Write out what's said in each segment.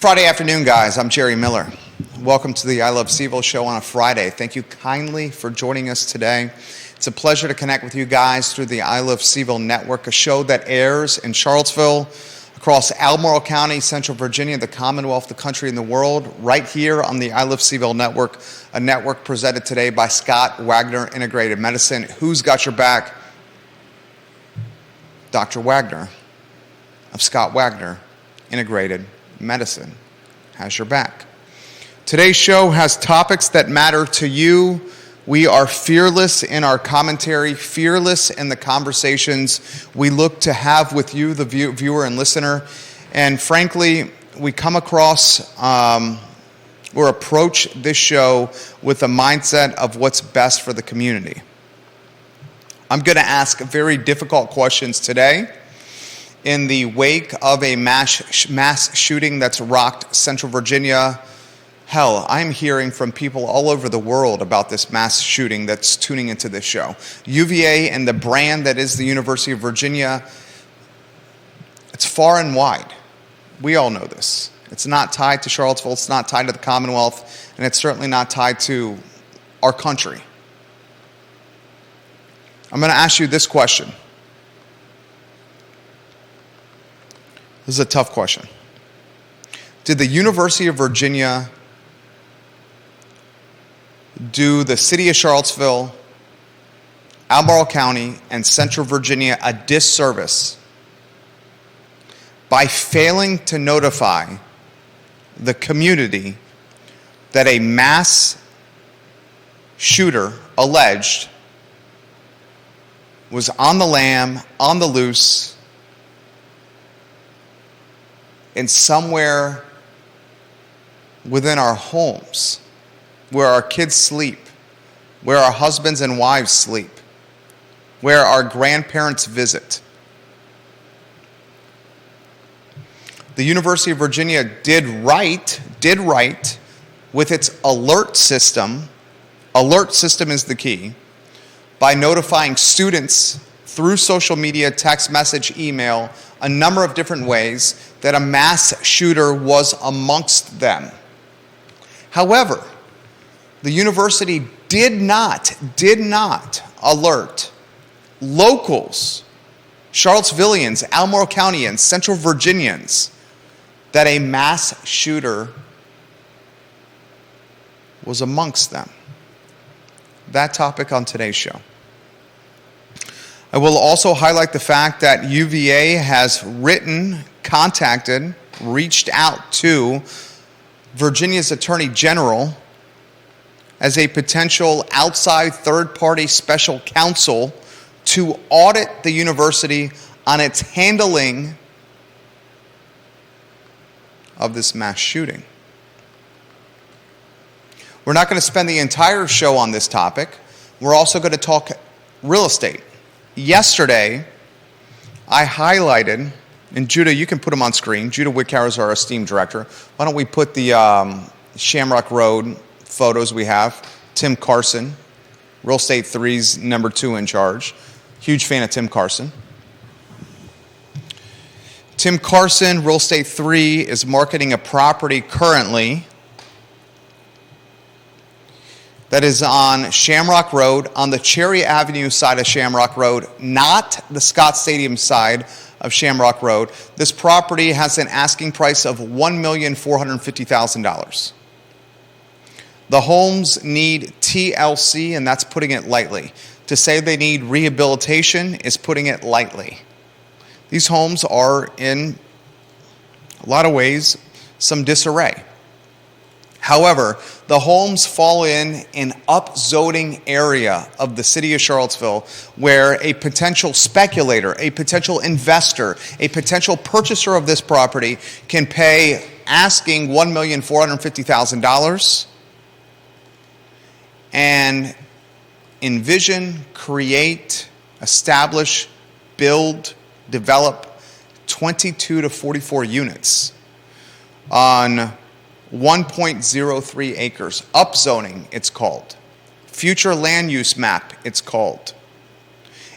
Friday afternoon, guys. I'm Jerry Miller. Welcome to the I Love CVille Show on a Friday. Thank you kindly for joining us today. It's a pleasure to connect with you guys through the I Love CVille Network, a show that airs in Charlottesville, across Albemarle County, Central Virginia, the Commonwealth, the country, and the world, right here on the I Love CVille Network, a network presented today by Scott Wagner Integrated Medicine. Who's got your back? Dr. Wagner of Scott Wagner Integrated Medicine has your back. Today's show has topics that matter to you. We are fearless in our commentary, fearless in the conversations we look to have with you, the viewer and listener. And frankly, we come across or approach this show with a mindset of what's best for the community. I'm going to ask very difficult questions today. In the wake of a mass shooting that's rocked Central Virginia, hell, I'm hearing from people all over the world about this mass shooting that's tuning into this show. UVA and the brand that is the University of Virginia, it's far and wide. We all know this. It's not tied to Charlottesville, it's not tied to the Commonwealth, and it's certainly not tied to our country. I'm going to ask you this question. This is a tough question. Did the University of Virginia do the city of Charlottesville, Albemarle County, and Central Virginia a disservice by failing to notify the community that a mass shooter, alleged, was on the lam, on the loose, and somewhere within our homes, where our kids sleep, where our husbands and wives sleep, where our grandparents visit? The University of Virginia did right with its alert system. Alert system is the key, by notifying students through social media, text message, email, a number of different ways that a mass shooter was amongst them. However, the university did not alert locals, Charlottesvillians, Albemarle Countyans, Central Virginians, that a mass shooter was amongst them. That topic on today's show. I will also highlight the fact that UVA has reached out to Virginia's Attorney General as a potential outside third-party special counsel to audit the university on its handling of this mass shooting. We're not going to spend the entire show on this topic. We're also going to talk real estate. Yesterday, I highlighted, and Judah, you can put them on screen. Judah Wickhauer is our esteemed director. Why don't we put the Shamrock Road photos we have? Tim Carson, Real Estate 3's number 2 in charge. Huge fan of Tim Carson. Tim Carson, Real Estate 3, is marketing a property currently that is on Shamrock Road, on the Cherry Avenue side of Shamrock Road, not the Scott Stadium side of Shamrock Road. This property has an asking price of $1,450,000. The homes need TLC, and that's putting it lightly. To say they need rehabilitation is putting it lightly. These homes are, in a lot of ways, some disarray. However, the homes fall in an upzoning area of the city of Charlottesville where a potential speculator, a potential investor, a potential purchaser of this property can pay asking $1,450,000 and envision, create, establish, build, develop 22 to 44 units on 1.03 acres. Upzoning, it's called. Future land use map, it's called.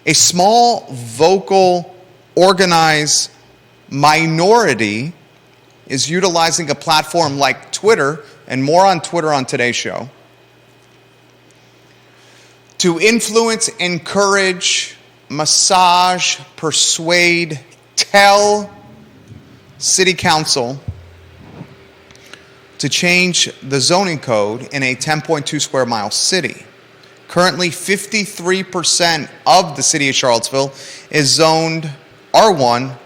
A small, vocal, organized minority is utilizing a platform like Twitter, and more on Twitter on today's show, to influence, encourage, massage, persuade, tell City Council to change the zoning code in a 10.2 square mile city. Currently, 53% of the city of Charlottesville is zoned R1,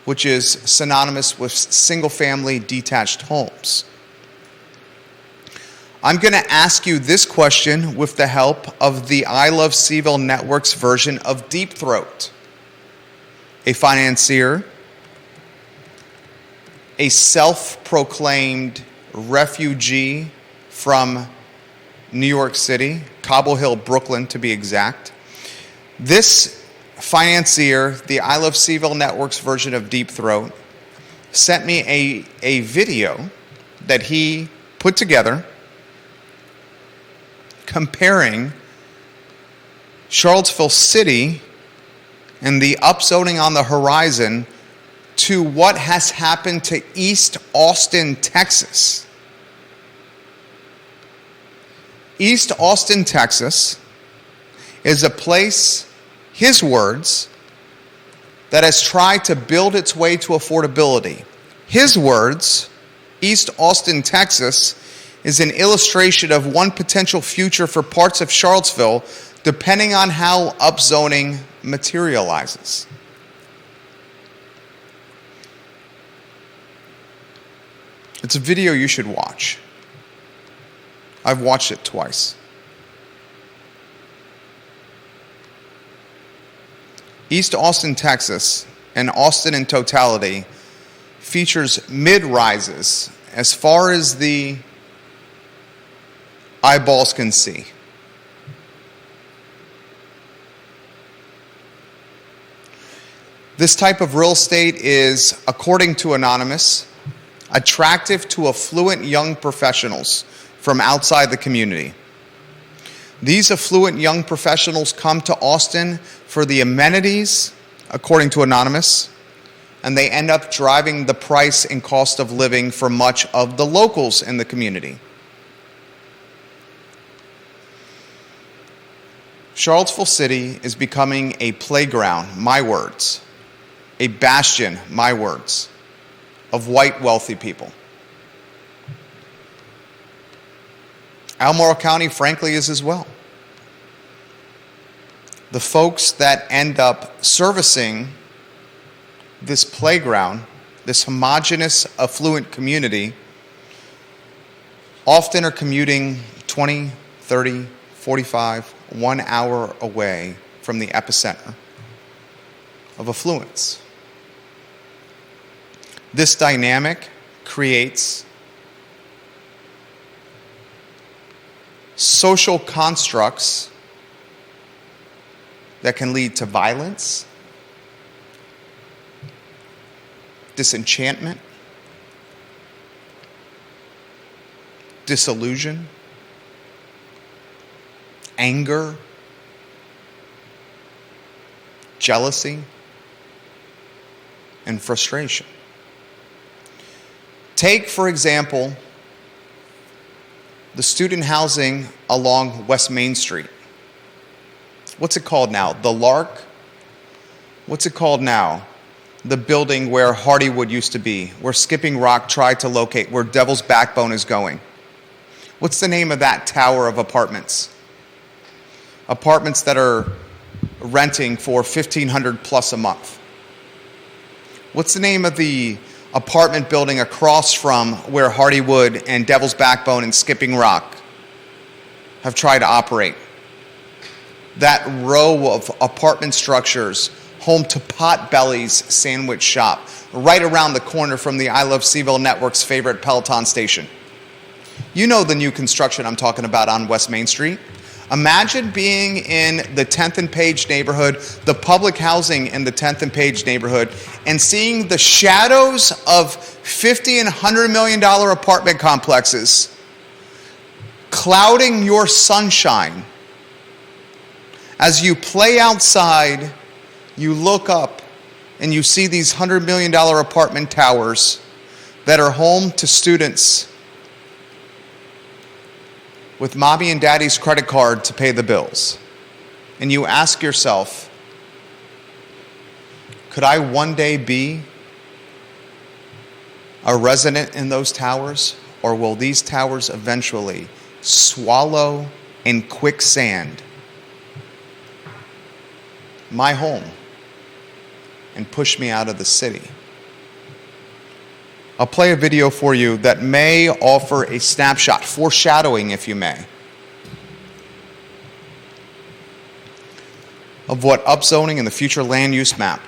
which is synonymous with single-family detached homes. I'm going to ask you this question with the help of the I Love CVille Network's version of Deep Throat. A financier, a self-proclaimed refugee from New York City, Cobble Hill, Brooklyn to be exact. This financier, the I Love CVille Network's version of Deep Throat, sent me a video that he put together comparing Charlottesville City and the upzoning on the horizon to what has happened to East Austin, Texas. East Austin, Texas is a place, his words, that has tried to build its way to affordability. His words, East Austin, Texas, is an illustration of one potential future for parts of Charlottesville, depending on how upzoning materializes. It's a video you should watch. I've watched it twice. East Austin, Texas, and Austin in totality, features mid-rises as far as the eyeballs can see. This type of real estate is, according to Anonymous, attractive to affluent young professionals from outside the community. These affluent young professionals come to Austin for the amenities, according to Anonymous, and they end up driving the price and cost of living for much of the locals in the community. Charlottesville City is becoming a playground, my words, a bastion, my words, of white wealthy people. Albemarle County, frankly, is as well. The folks that end up servicing this playground, this homogeneous, affluent community, often are commuting 20, 30, 45, 1 hour away from the epicenter of affluence. This dynamic creates social constructs that can lead to violence, disenchantment, disillusion, anger, jealousy, and frustration. Take, for example, the student housing along West Main Street. What's it called now? The Lark? What's it called now? The building where Hardywood used to be, where Skipping Rock tried to locate, where Devil's Backbone is going. What's the name of that tower of apartments? Apartments that are renting for $1,500 plus a month. What's the name of the apartment building across from where Hardywood and Devil's Backbone and Skipping Rock have tried to operate? That row of apartment structures, home to Potbelly's sandwich shop, right around the corner from the I Love CVille Network's favorite Peloton station. You know the new construction I'm talking about on West Main Street. Imagine being in the 10th and Page neighborhood, the public housing in the 10th and Page neighborhood, and seeing the shadows of $50 and $100 million apartment complexes clouding your sunshine. As you play outside, you look up and you see these $100 million apartment towers that are home to students with mommy and daddy's credit card to pay the bills, and you ask yourself, could I one day be a resident in those towers, or will these towers eventually swallow in quicksand my home and push me out of the city? I'll play a video for you that may offer a snapshot, foreshadowing, if you may, of what upzoning and the future land use map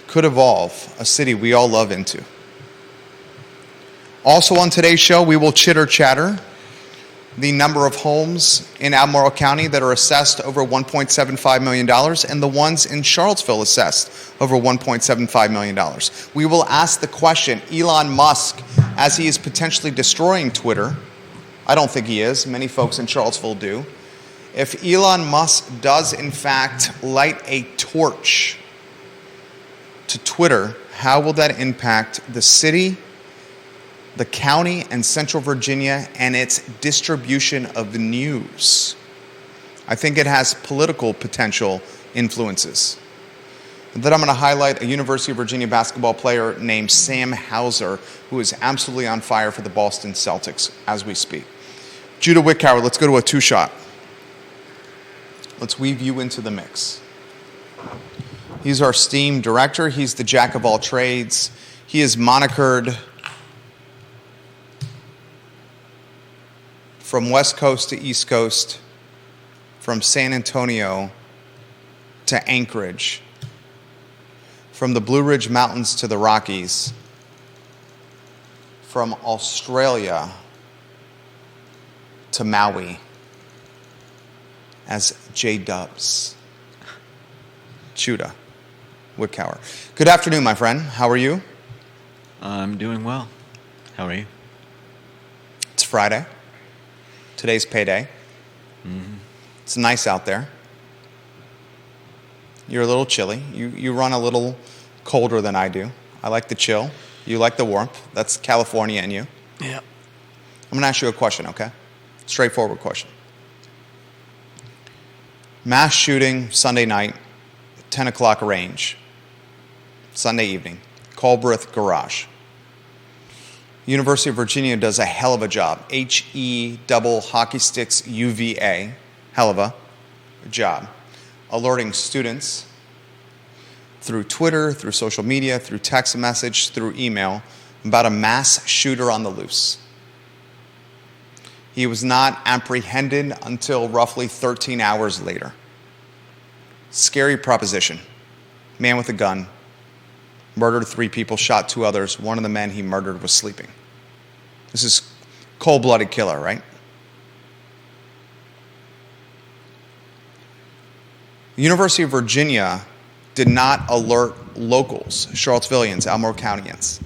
could evolve a city we all love into. Also on today's show, we will chitter-chatter the number of homes in Albemarle County that are assessed over $1.75 million and the ones in Charlottesville assessed over $1.75 million. We will ask the question, Elon Musk, as he is potentially destroying Twitter, I don't think he is, many folks in Charlottesville do, if Elon Musk does in fact light a torch to Twitter, how will that impact the city, the county, and Central Virginia, and its distribution of news? I think it has political potential influences. And then I'm going to highlight a University of Virginia basketball player named Sam Hauser, who is absolutely on fire for the Boston Celtics as we speak. Judah Wickower, let's go to a two-shot. Let's weave you into the mix. He's our STEAM director. He's the jack of all trades. He is monikered from West Coast to East Coast, from San Antonio to Anchorage, from the Blue Ridge Mountains to the Rockies, from Australia to Maui, as J-Dubs. Judah Wickower. Good afternoon, my friend. How are you? I'm doing well. How are you? It's Friday. Today's payday. Mm-hmm. It's nice out there. You're a little chilly. You run a little colder than I do. I like the chill. You like the warmth. That's California in you. Yeah. I'm going to ask you a question, okay? Straightforward question. Mass shooting Sunday night, 10 o'clock range, Sunday evening, Culbreth Garage. University of Virginia does a hell of a job. H-E double hockey sticks U-V-A, hell of a job, alerting students through Twitter, through social media, through text message, through email, about a mass shooter on the loose. He was not apprehended until roughly 13 hours later. Scary proposition. Man with a gun, murdered 3 people, shot 2 others. One of the men he murdered was sleeping. This is cold-blooded killer, right? The University of Virginia did not alert locals, Charlottesvillians, Albemarle Countyans.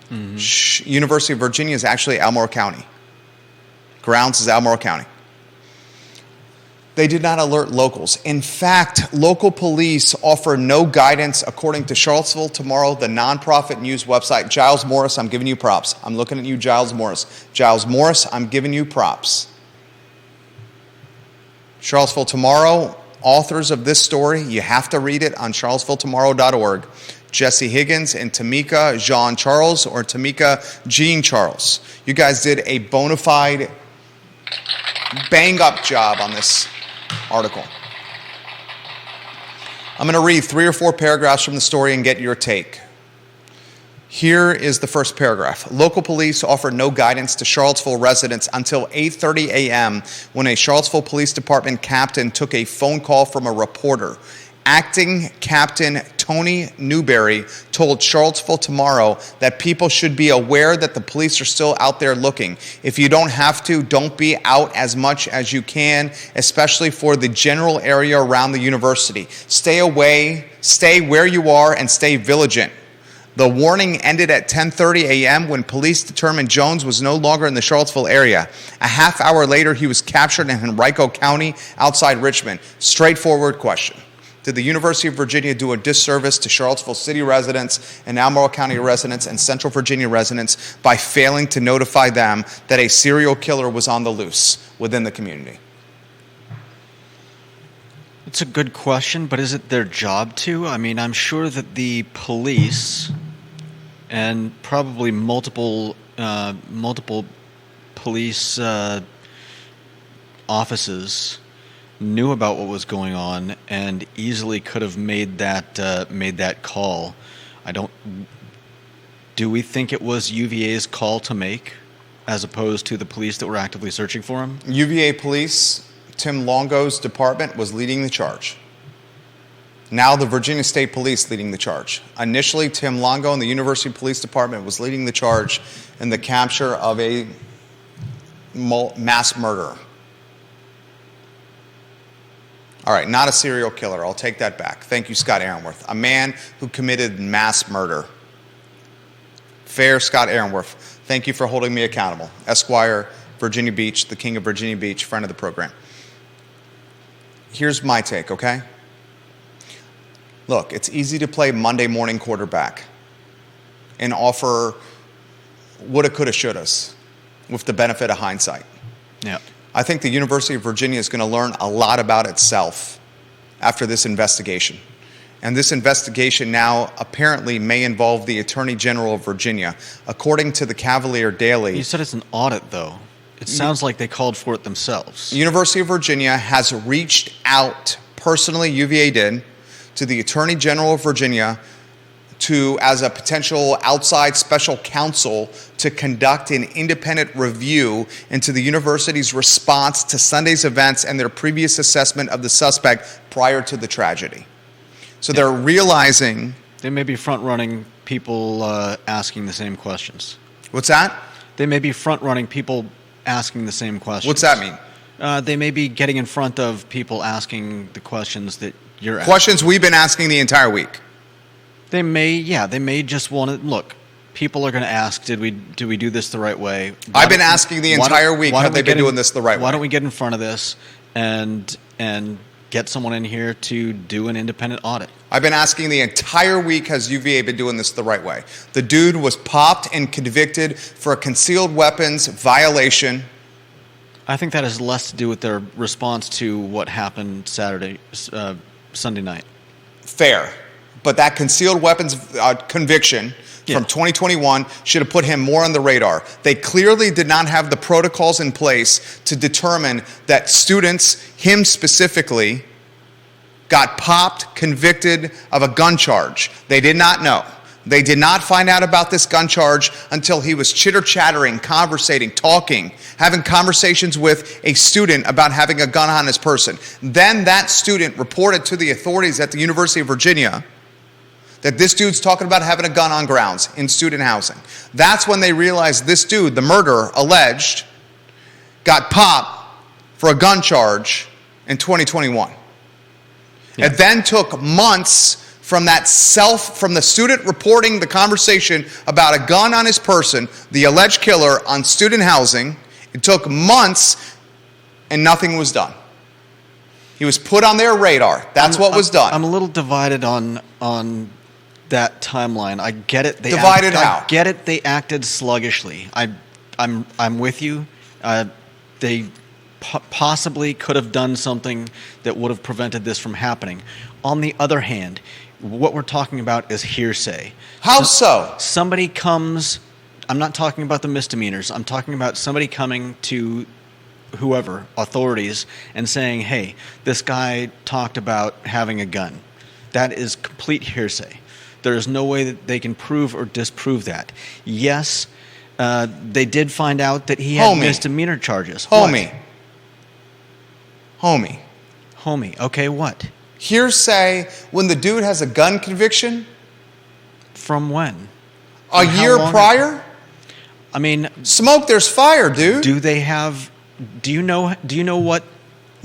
Mm-hmm. University of Virginia is actually Albemarle County. Grounds is Albemarle County. They did not alert locals. In fact, local police offer no guidance, according to Charlottesville Tomorrow, the nonprofit news website. Giles Morris, I'm giving you props. I'm looking at you, Giles Morris. Giles Morris, I'm giving you props. Charlottesville Tomorrow, authors of this story, you have to read it on charlottesvilletomorrow.org. Jesse Higgins and Tamika Jean Charles, or Tamika Jean Charles. You guys did a bona fide bang-up job on this article. I'm going to read 3 or 4 paragraphs from the story and get your take. Here is the first paragraph. Local police offered no guidance to Charlottesville residents until 8:30 a.m. when a Charlottesville Police Department captain took a phone call from a reporter. Acting Captain Tony Newberry told Charlottesville Tomorrow that people should be aware that the police are still out there looking. If you don't have to, don't be out as much as you can, especially for the general area around the university. Stay away, stay where you are, and stay vigilant. The warning ended at 10:30 a.m. when police determined Jones was no longer in the Charlottesville area. A half hour later, he was captured in Henrico County outside Richmond. Straightforward question. did the University of Virginia do a disservice to Charlottesville City residents and Albemarle County residents and Central Virginia residents by failing to notify them that a serial killer was on the loose within the community? It's a good question, but is it their job to? I mean, I'm sure that the police and probably multiple police offices knew about what was going on and easily could have made that call. Do we think it was UVA's call to make, as opposed to the police that were actively searching for him? UVA police, Tim Longo's department, was leading the charge. Now the Virginia State Police leading the charge. Initially, Tim Longo and the University Police Department was leading the charge in the capture of a mass murderer. All right, not a serial killer. I'll take that back. Thank you, Scott Aaronworth. A man who committed mass murder. Fair, Scott Aaronworth. Thank you for holding me accountable. Esquire, Virginia Beach, the king of Virginia Beach, friend of the program. Here's my take, okay? Look, it's easy to play Monday morning quarterback and offer woulda, coulda, shouldas with the benefit of hindsight. Yeah. I think the University of Virginia is going to learn a lot about itself after this investigation. And this investigation now apparently may involve the Attorney General of Virginia. According to the Cavalier Daily... You said it's an audit, though. It sounds like they called for it themselves. University of Virginia has reached out, personally, UVA did, to the Attorney General of Virginia as a potential outside special counsel to conduct an independent review into the university's response to Sunday's events and their previous assessment of the suspect prior to the tragedy. So they're realizing... They may be front-running people asking the same questions. What's that? They may be front-running people asking the same questions. What's that mean? They may be getting in front of people asking the questions that you're asking. Questions we've been asking the entire week. They may just want to look. People are going to ask, do we do this the right way? I've been asking the entire week, have they been doing this the right way? Why don't we get in front of this and get someone in here to do an independent audit? I've been asking the entire week, has UVA been doing this the right way? The dude was popped and convicted for a concealed weapons violation. I think that has less to do with their response to what happened Sunday night. Fair. But that concealed weapons conviction from 2021 should have put him more on the radar. They clearly did not have the protocols in place to determine that students, him specifically, got popped, convicted of a gun charge. They did not know. They did not find out about this gun charge until he was chitter-chattering, conversating, talking, having conversations with a student about having a gun on his person. Then that student reported to the authorities at the University of Virginia that this dude's talking about having a gun on grounds in student housing. That's when they realized this dude, the murderer, alleged, got popped for a gun charge in 2021. Yeah. It then took months from the student reporting the conversation about a gun on his person, the alleged killer on student housing. It took months and nothing was done. He was put on their radar. That's what was done. I'm a little divided on that timeline. I get it. How? I get it. They acted sluggishly. I'm with you. They possibly could have done something that would have prevented this from happening. On the other hand, what we're talking about is hearsay. How so? Somebody comes. I'm not talking about the misdemeanors. I'm talking about somebody coming to whoever, authorities, and saying, hey, this guy talked about having a gun. That is complete hearsay. There is no way that they can prove or disprove that. Yes, they did find out that he had misdemeanor charges. Homie. Okay, what? Hearsay when the dude has a gun conviction? From when? A year prior? I mean, smoke, there's fire, dude. Do you know what?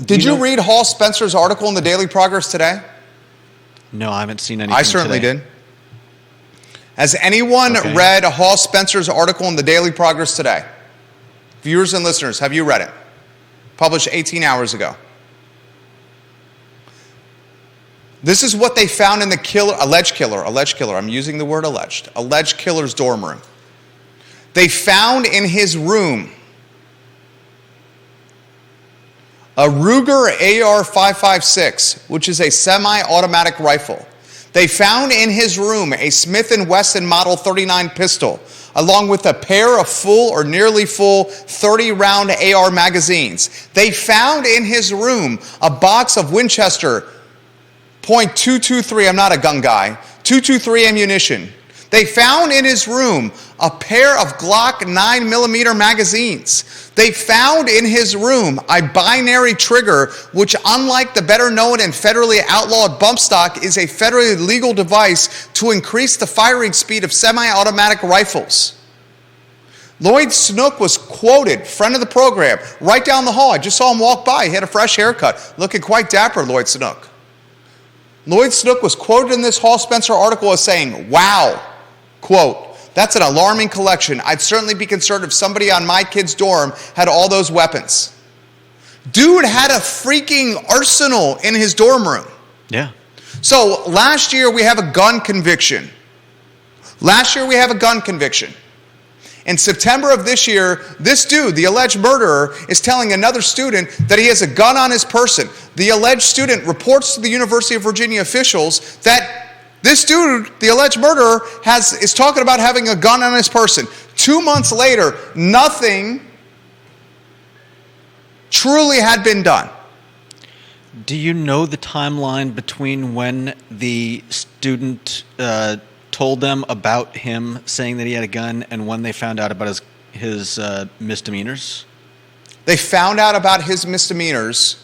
Did you read Hall Spencer's article in the Daily Progress today? No, I haven't seen anything. I certainly did. Has anyone read Hall Spencer's article in the Daily Progress today? Viewers and listeners, have you read it? Published 18 hours ago. This is what they found in the alleged killer, I'm using the word alleged killer's dorm room. They found in his room a Ruger AR-556, which is a semi-automatic rifle. They found in his room a Smith & Wesson Model 39 pistol, along with a pair of full or nearly full 30-round AR magazines. They found in his room a box of Winchester .223, I'm not a gun guy, .223 ammunition. They found in his room a pair of Glock 9mm magazines. They found in his room a binary trigger, which, unlike the better known and federally outlawed bump stock, is a federally legal device to increase the firing speed of semi-automatic rifles. Lloyd Snook was quoted, friend of the program, right down the hall. I just saw him walk by. He had a fresh haircut, looking quite dapper, Lloyd Snook. Lloyd Snook was quoted in this Hall Spencer article as saying, "Wow," quote, "that's an alarming collection. I'd certainly be concerned if somebody on my kid's dorm had all those weapons." Dude had a freaking arsenal in his dorm room. Yeah. So last year we have a gun conviction. In September of this year, this dude, the alleged murderer, is telling another student that he has a gun on his person. The alleged student reports to the University of Virginia officials that this dude, the alleged murderer, is talking about having a gun on his person. 2 months later, nothing truly had been done. Do you know the timeline between when the student told them about him saying that he had a gun and when they found out about his misdemeanors? They found out about his misdemeanors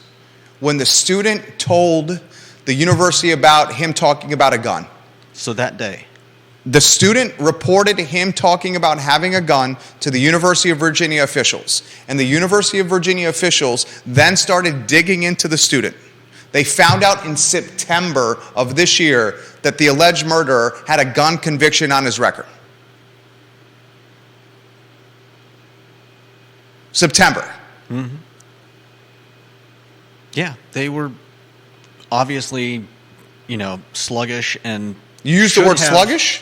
when the student told the university about him talking about a gun. So that day. The student reported him talking about having a gun to the University of Virginia officials. And the University of Virginia officials then started digging into the student. They found out in September of this year that the alleged murderer had a gun conviction on his record. September. Mm-hmm. Yeah, they were obviously, sluggish and... You use the word sluggish?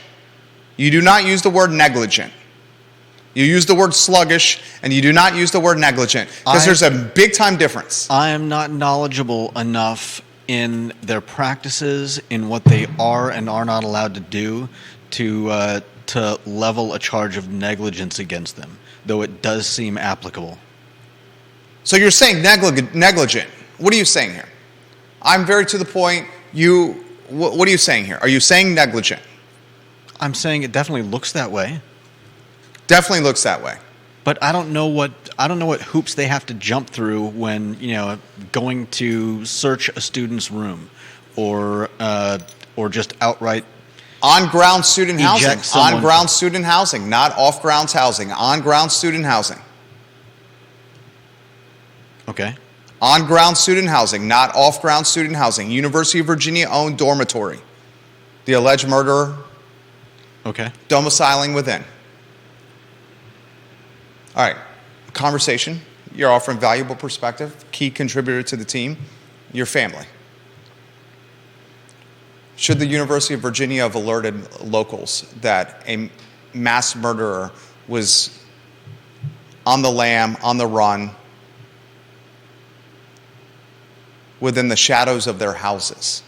You do not use the word negligent. You use the word sluggish, and you do not use the word negligent, because there's a big-time difference. I am not knowledgeable enough in their practices, in what they are and are not allowed to do, to level a charge of negligence against them, though it does seem applicable. So you're saying negligent. What are you saying here? I'm very to the point. What are you saying here? Are you saying negligent? I'm saying it definitely looks that way. Definitely looks that way. But I don't know what hoops they have to jump through when going to search a student's room, or just outright on-ground student housing. Someone. On-ground student housing, not off-grounds housing. On-ground student housing. Okay. On-ground student housing, not off-ground student housing. University of Virginia-owned dormitory. The alleged murderer. Okay. Domiciling within. All right, conversation. You're offering valuable perspective. Key contributor to the team, your family. Should the University of Virginia have alerted locals that a mass murderer was on the lam, on the run, within the shadows of their houses?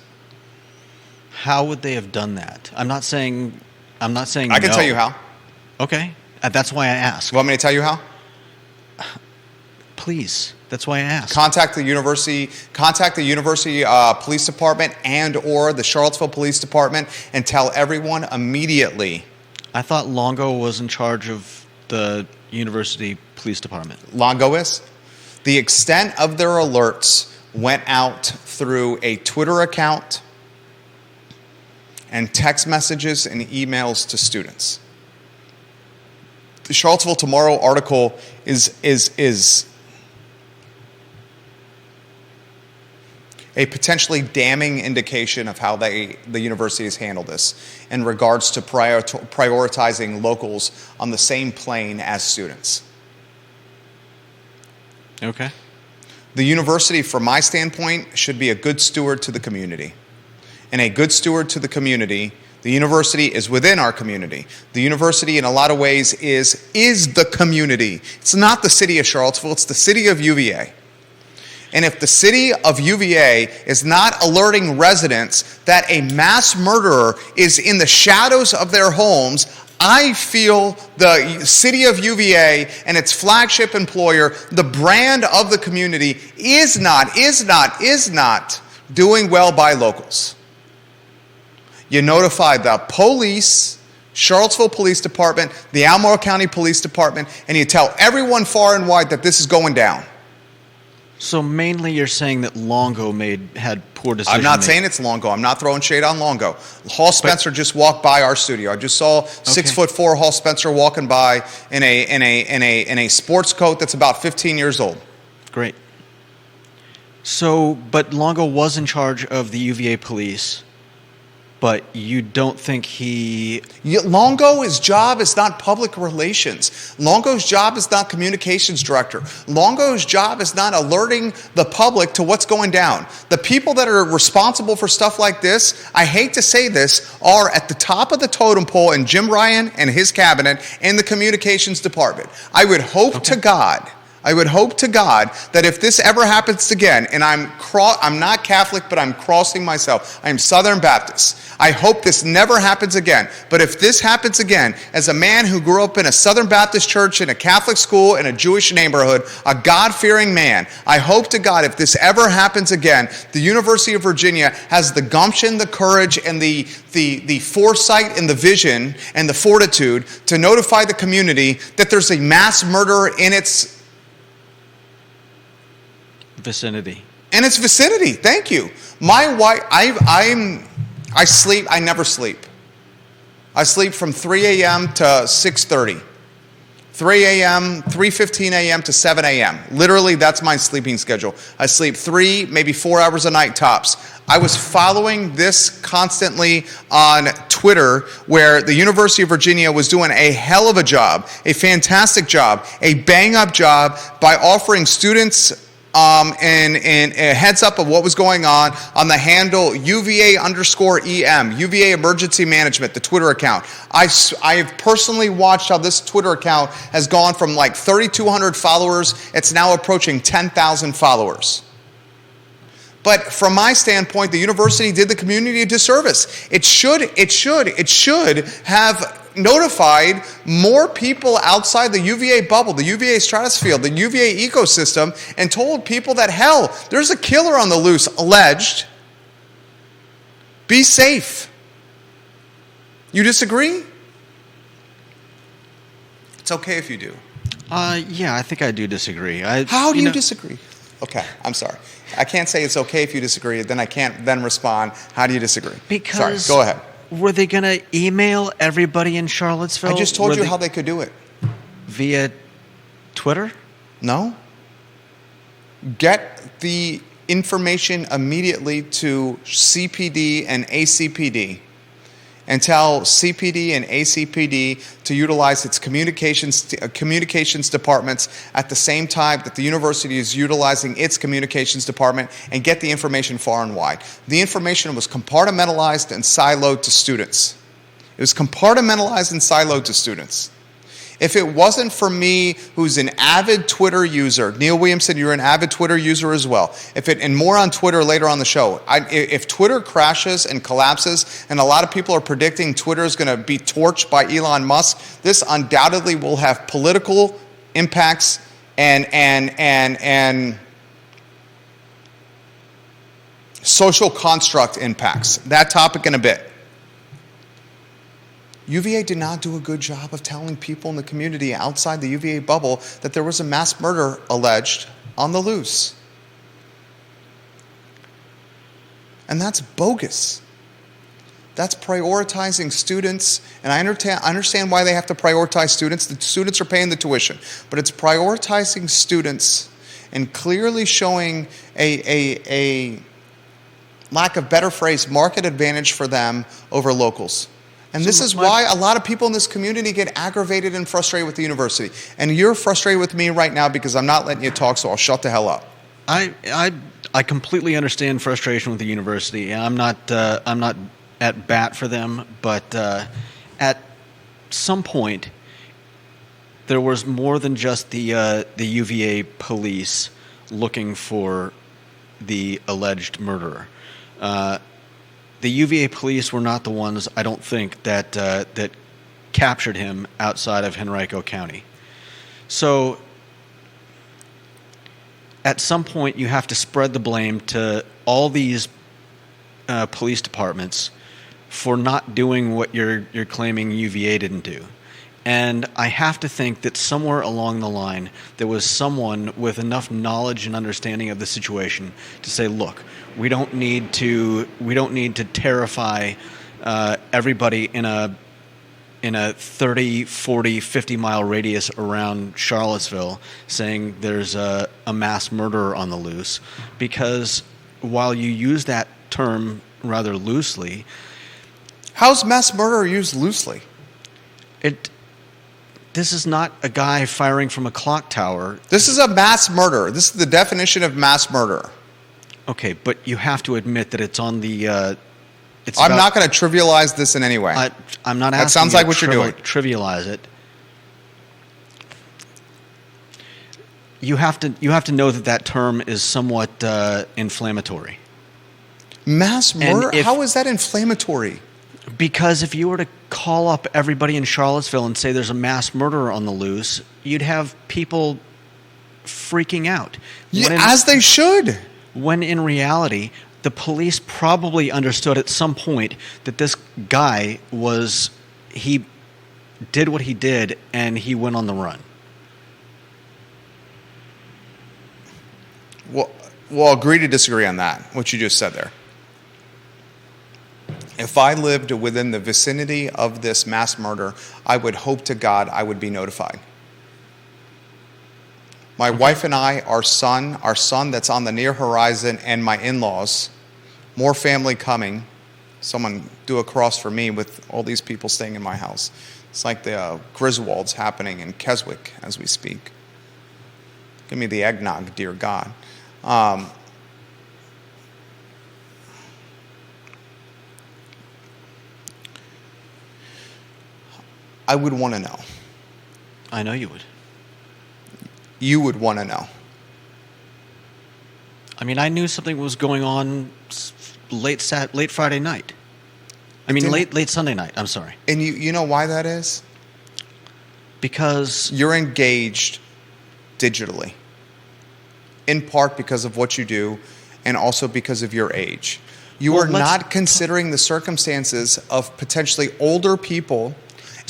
How would they have done that? I'm not saying I can no. tell you how. Okay. That's why I asked. You want me to tell you how? Please. That's why I asked. Contact the university police department and or the Charlottesville Police Department and tell everyone immediately. I thought Longo was in charge of the university police department. Longo is? The extent of their alerts went out through a Twitter account and text messages and emails to students. The Charlottesville Tomorrow article is a potentially damning indication of how the university has handled this in regards to prioritizing locals on the same plane as students. Okay. The university, from my standpoint, should be a good steward to the community. and a good steward to the community, the university is within our community. The university, in a lot of ways, is the community. It's not the city of Charlottesville, it's the city of UVA. And if the city of UVA is not alerting residents that a mass murderer is in the shadows of their homes, I feel the city of UVA and its flagship employer, the brand of the community, is not doing well by locals. You notify the police, Charlottesville Police Department, the Albemarle County Police Department, and you tell everyone far and wide that this is going down. So mainly you're saying that Longo had poor decision I'm not saying it's Longo. I'm not throwing shade on Longo. Hall Spencer just walked by our studio. I just saw 6'4" Hall Spencer walking by in a sports coat that's about 15 years old. Great. So, but Longo was in charge of the UVA police. But you don't think Longo's job is not public relations. Longo's job is not communications director. Longo's job is not alerting the public to what's going down. The people that are responsible for stuff like this, I hate to say this, are at the top of the totem pole in Jim Ryan and his cabinet in the communications department. I would hope to God that if this ever happens again, and I'm not Catholic, but I'm crossing myself. I'm Southern Baptist. I hope this never happens again. But if this happens again, as a man who grew up in a Southern Baptist church, in a Catholic school, in a Jewish neighborhood, a God-fearing man, I hope to God if this ever happens again, the University of Virginia has the gumption, the courage, and the foresight and the vision and the fortitude to notify the community that there's a mass murderer in its vicinity. In its vicinity. Thank you. My wife, I sleep. I never sleep. I sleep from 3 a.m. to 6:30. 3 a.m., 3:15 a.m. to 7 a.m. Literally, that's my sleeping schedule. I sleep 3, maybe 4 hours a night tops. I was following this constantly on Twitter, where the University of Virginia was doing a hell of a job, a fantastic job, a bang-up job by offering students and a heads up of what was going on the handle UVA_EM, UVA Emergency Management, the Twitter account. I have personally watched how this Twitter account has gone from like 3,200 followers. It's now approaching 10,000 followers. But from my standpoint, the university did the community a disservice. It should have notified more people outside the UVA bubble, the UVA stratosphere, the UVA ecosystem, and told people that, hell, there's a killer on the loose, alleged. Be safe. You disagree? It's okay if you do. Yeah, I think I do disagree. How do you disagree? Okay, I'm sorry. I can't say it's okay if you disagree, then I can't then respond. How do you disagree? Because sorry, go ahead. Were they going to email everybody in Charlottesville? I just told you how they could do it. Via Twitter? No. Get the information immediately to CPD and ACPD and tell CPD and ACPD to utilize its communications departments at the same time that the university is utilizing its communications department, and get the information far and wide. The information was compartmentalized and siloed to students. It was compartmentalized and siloed to students. If it wasn't for me, who's an avid Twitter user, Neil Williamson, you're an avid Twitter user as well. And more on Twitter later on the show. If Twitter crashes and collapses, and a lot of people are predicting Twitter is going to be torched by Elon Musk, this undoubtedly will have political impacts and social construct impacts. That topic in a bit. UVA did not do a good job of telling people in the community outside the UVA bubble that there was a mass murder alleged on the loose. And that's bogus. That's prioritizing students, and I understand why they have to prioritize students. The students are paying the tuition, but it's prioritizing students and clearly showing a lack of better phrase, market advantage for them over locals. And this is why a lot of people in this community get aggravated and frustrated with the university. And you're frustrated with me right now because I'm not letting you talk, so I'll shut the hell up. I completely understand frustration with the university. I'm not at bat for them, but at some point there was more than just the UVA police looking for the alleged murderer. The UVA police were not the ones, I don't think, that captured him outside of Henrico County. So at some point you have to spread the blame to all these police departments for not doing what you're claiming UVA didn't do. And I have to think that somewhere along the line there was someone with enough knowledge and understanding of the situation to say, look, we don't need to terrify everybody in a 30, 40, 50 mile radius around Charlottesville saying there's a mass murderer on the loose, because while you use that term rather loosely. How's mass murder used loosely? This is not a guy firing from a clock tower. This is a mass murder. This is the definition of mass murder. Okay, but you have to admit that it's on the... I'm not going to trivialize this in any way. I'm not asking that sounds you like to what you're doing. Trivialize it. You have to know that term is somewhat inflammatory. Mass murder? How is that inflammatory? Because if you were to call up everybody in Charlottesville and say there's a mass murderer on the loose, you'd have people freaking out. As they should. When in reality, the police probably understood at some point that this guy he did what he did and he went on the run. Well, agree to disagree on that, what you just said there. If I lived within the vicinity of this mass murder, I would hope to God I would be notified. My wife and I, our son that's on the near horizon, and my in-laws, more family coming. Someone do a cross for me with all these people staying in my house. It's like the Griswolds happening in Keswick as we speak. Give me the eggnog, dear God. I would want to know. I know you would. You would want to know. I mean, I knew something was going on late Friday night. I mean, late Sunday night. I'm sorry. And you know why that is? Because you're engaged digitally. In part because of what you do, and also because of your age. You are not considering the circumstances of potentially older people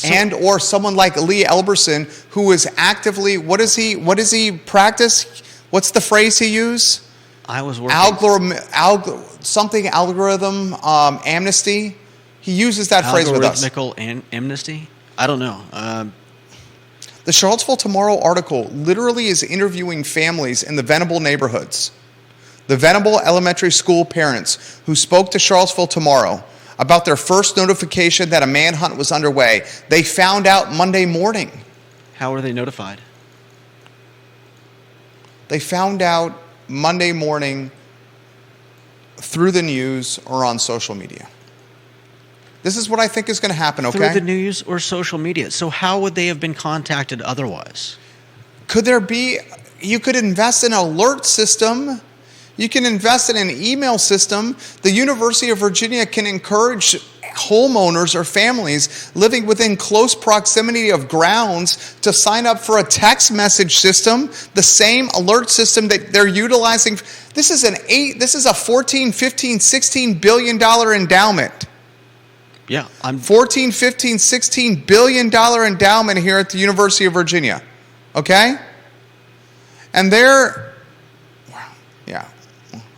and or someone like Lee Elberson, who is actively, what does he practice? What's the phrase he used? I was working algorithm amnesty. He uses that phrase with us. Algorithmical amnesty? I don't know. The Charlottesville Tomorrow article literally is interviewing families in the Venable neighborhoods. The Venable Elementary School parents who spoke to Charlottesville Tomorrow about their first notification that a manhunt was underway. They found out Monday morning. How were they notified? They found out Monday morning through the news or on social media. This is what I think is going to happen, okay? Through the news or social media. So how would they have been contacted otherwise? You could invest in an alert system. You can invest in an email system. The University of Virginia can encourage homeowners or families living within close proximity of grounds to sign up for a text message system, the same alert system that they're utilizing. This is a $14, $15, $16 billion endowment. Yeah, $14, $15, $16 billion endowment here at the University of Virginia. Okay? And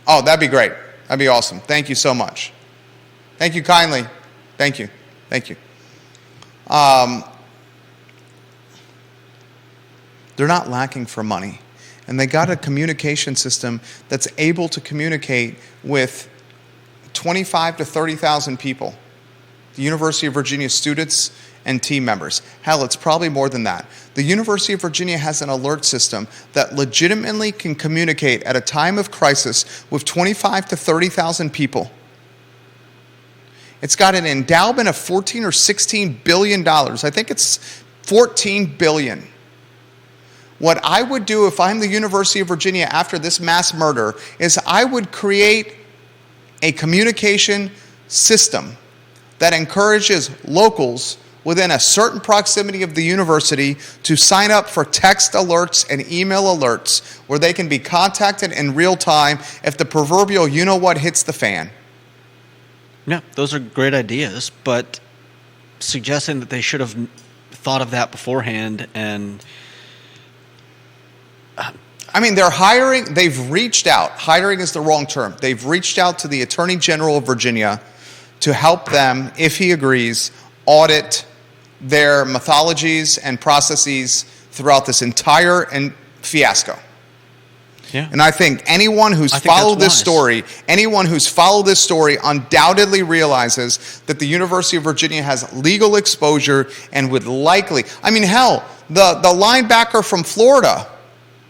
oh, that'd be great. That'd be awesome. Thank you so much. Thank you kindly. Thank you. They're not lacking for money. And they got a communication system that's able to communicate with 25 to 30,000 people. The University of Virginia students and team members. Hell, it's probably more than that. The University of Virginia has an alert system that legitimately can communicate at a time of crisis with 25 to 30,000 people. It's got an endowment of $14 or $16 billion. I think it's $14 billion. What I would do if I'm the University of Virginia after this mass murder is I would create a communication system that encourages locals within a certain proximity of the university to sign up for text alerts and email alerts where they can be contacted in real time if the proverbial you-know-what hits the fan. Yeah, those are great ideas, but suggesting that they should have thought of that beforehand and... I mean, they're hiring, they've reached out. Hiring is the wrong term. They've reached out to the Attorney General of Virginia to help them, if he agrees, audit their methodologies and processes throughout this entire fiasco. Yeah. And I think anyone who's followed this story, undoubtedly realizes that the University of Virginia has legal exposure and would likely, I mean, hell, the linebacker from Florida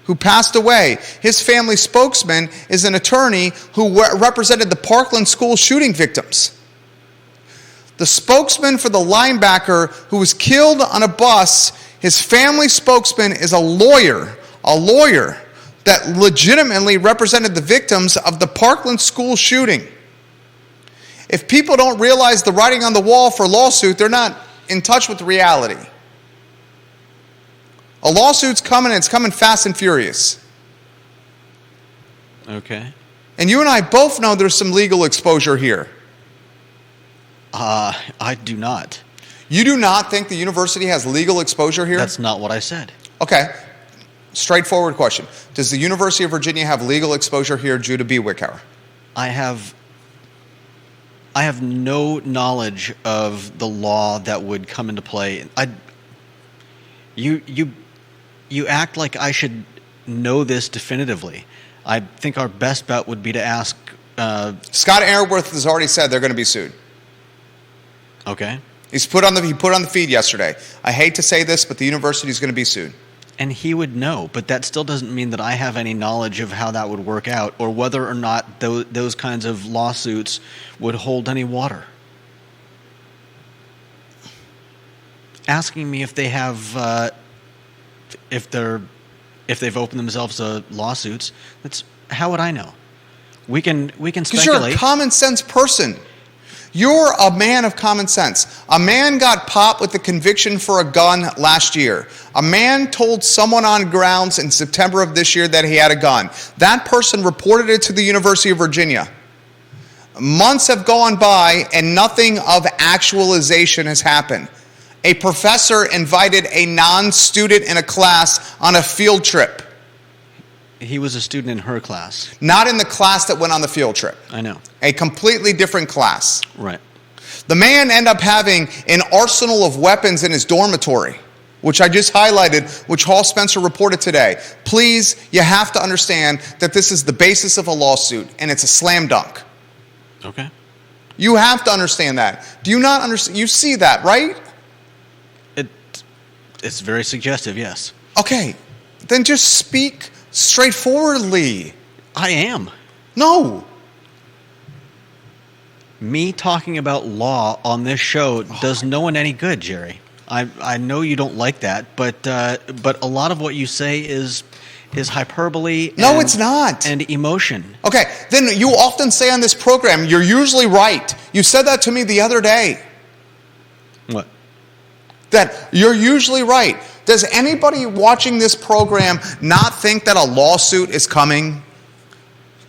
who passed away, his family spokesman is an attorney who represented the Parkland school shooting victims. The spokesman for the linebacker who was killed on a bus, his family spokesman is a lawyer that legitimately represented the victims of the Parkland school shooting. If people don't realize the writing on the wall for a lawsuit, they're not in touch with reality. A lawsuit's coming, and it's coming fast and furious. Okay. And you and I both know there's some legal exposure here. I do not. You do not think the university has legal exposure here? That's not what I said. Okay. Straightforward question. Does the University of Virginia have legal exposure here due to B. Wickhauer? I have no knowledge of the law that would come into play. You act like I should know this definitively. I think our best bet would be to ask... Scott Airworth has already said they're going to be sued. Okay. He put on the feed yesterday. I hate to say this, but the university is going to be sued. And he would know, but that still doesn't mean that I have any knowledge of how that would work out or whether or not those kinds of lawsuits would hold any water. Asking me if they have, if they've opened themselves to lawsuits, how would I know? We can speculate. Because you're a common sense person. You're a man of common sense. A man got popped with a conviction for a gun last year. A man told someone on grounds in September of this year that he had a gun. That person reported it to the University of Virginia. Months have gone by and nothing of actualization has happened. A professor invited a non-student in a class on a field trip. He was a student in her class. Not in the class that went on the field trip. I know. A completely different class. Right. The man ended up having an arsenal of weapons in his dormitory, which I just highlighted, which Hall Spencer reported today. Please, you have to understand that this is the basis of a lawsuit, and it's a slam dunk. Okay. You have to understand that. Do you not understand? You see that, right? It's very suggestive, yes. Okay. Then just speak straightforwardly. I am. No. Me talking about law on this show does no one any good, Jerry. I know you don't like that, but a lot of what you say is hyperbole. No, it's not. And emotion. Okay, then you often say on this program, you're usually right. You said that to me the other day. What? That you're usually right. Does anybody watching this program not think that a lawsuit is coming?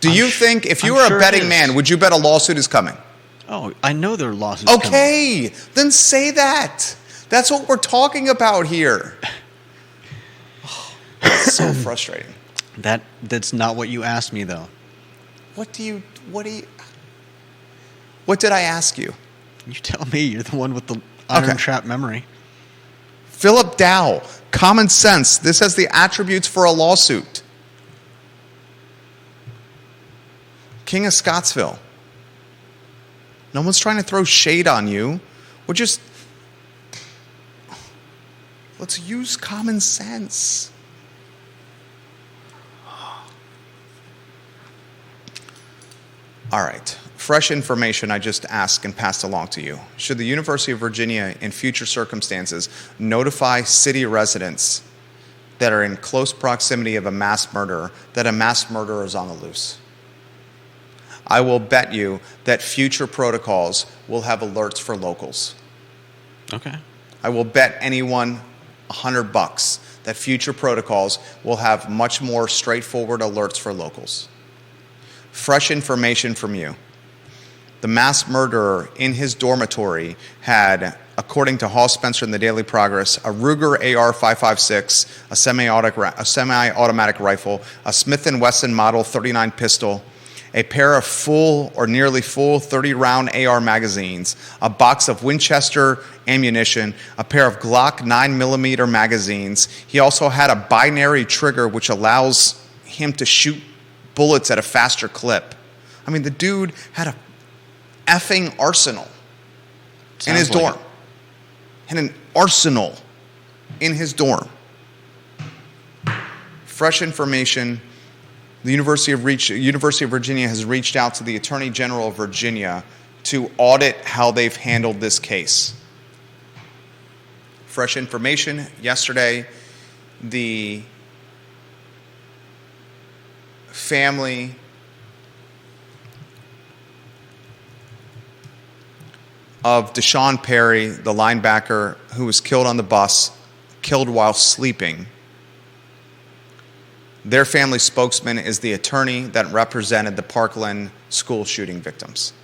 Do you think, if you were a betting man, would you bet a lawsuit is coming? Oh, I know there are lawsuits coming. Okay, then say that. That's what we're talking about here. It's so frustrating. That's not what you asked me, though. What did I ask you? You tell me. You're the one with the iron trap memory. Philip Dow, common sense. This has the attributes for a lawsuit. King of Scottsville. No one's trying to throw shade on you. We're just... Let's use common sense. All right. Fresh information I just asked and passed along to you. Should the University of Virginia, in future circumstances, notify city residents that are in close proximity of a mass murderer that a mass murderer is on the loose? I will bet you that future protocols will have alerts for locals. Okay. I will bet anyone $100 that future protocols will have much more straightforward alerts for locals. Fresh information from you. The mass murderer in his dormitory had, according to Hall Spencer in the Daily Progress, a Ruger AR-556, a semi-automatic rifle, a Smith & Wesson Model 39 pistol, a pair of full or nearly full 30-round AR magazines, a box of Winchester ammunition, a pair of Glock 9mm magazines. He also had a binary trigger which allows him to shoot bullets at a faster clip. I mean, the dude had a effing arsenal in his dorm. Had an arsenal in his dorm. Fresh information. The University of Virginia has reached out to the Attorney General of Virginia to audit how they've handled this case. Fresh information. Yesterday, the family of Deshaun Perry, the linebacker who was killed on the bus, killed while sleeping. Their family spokesman is the attorney that represented the Parkland school shooting victims.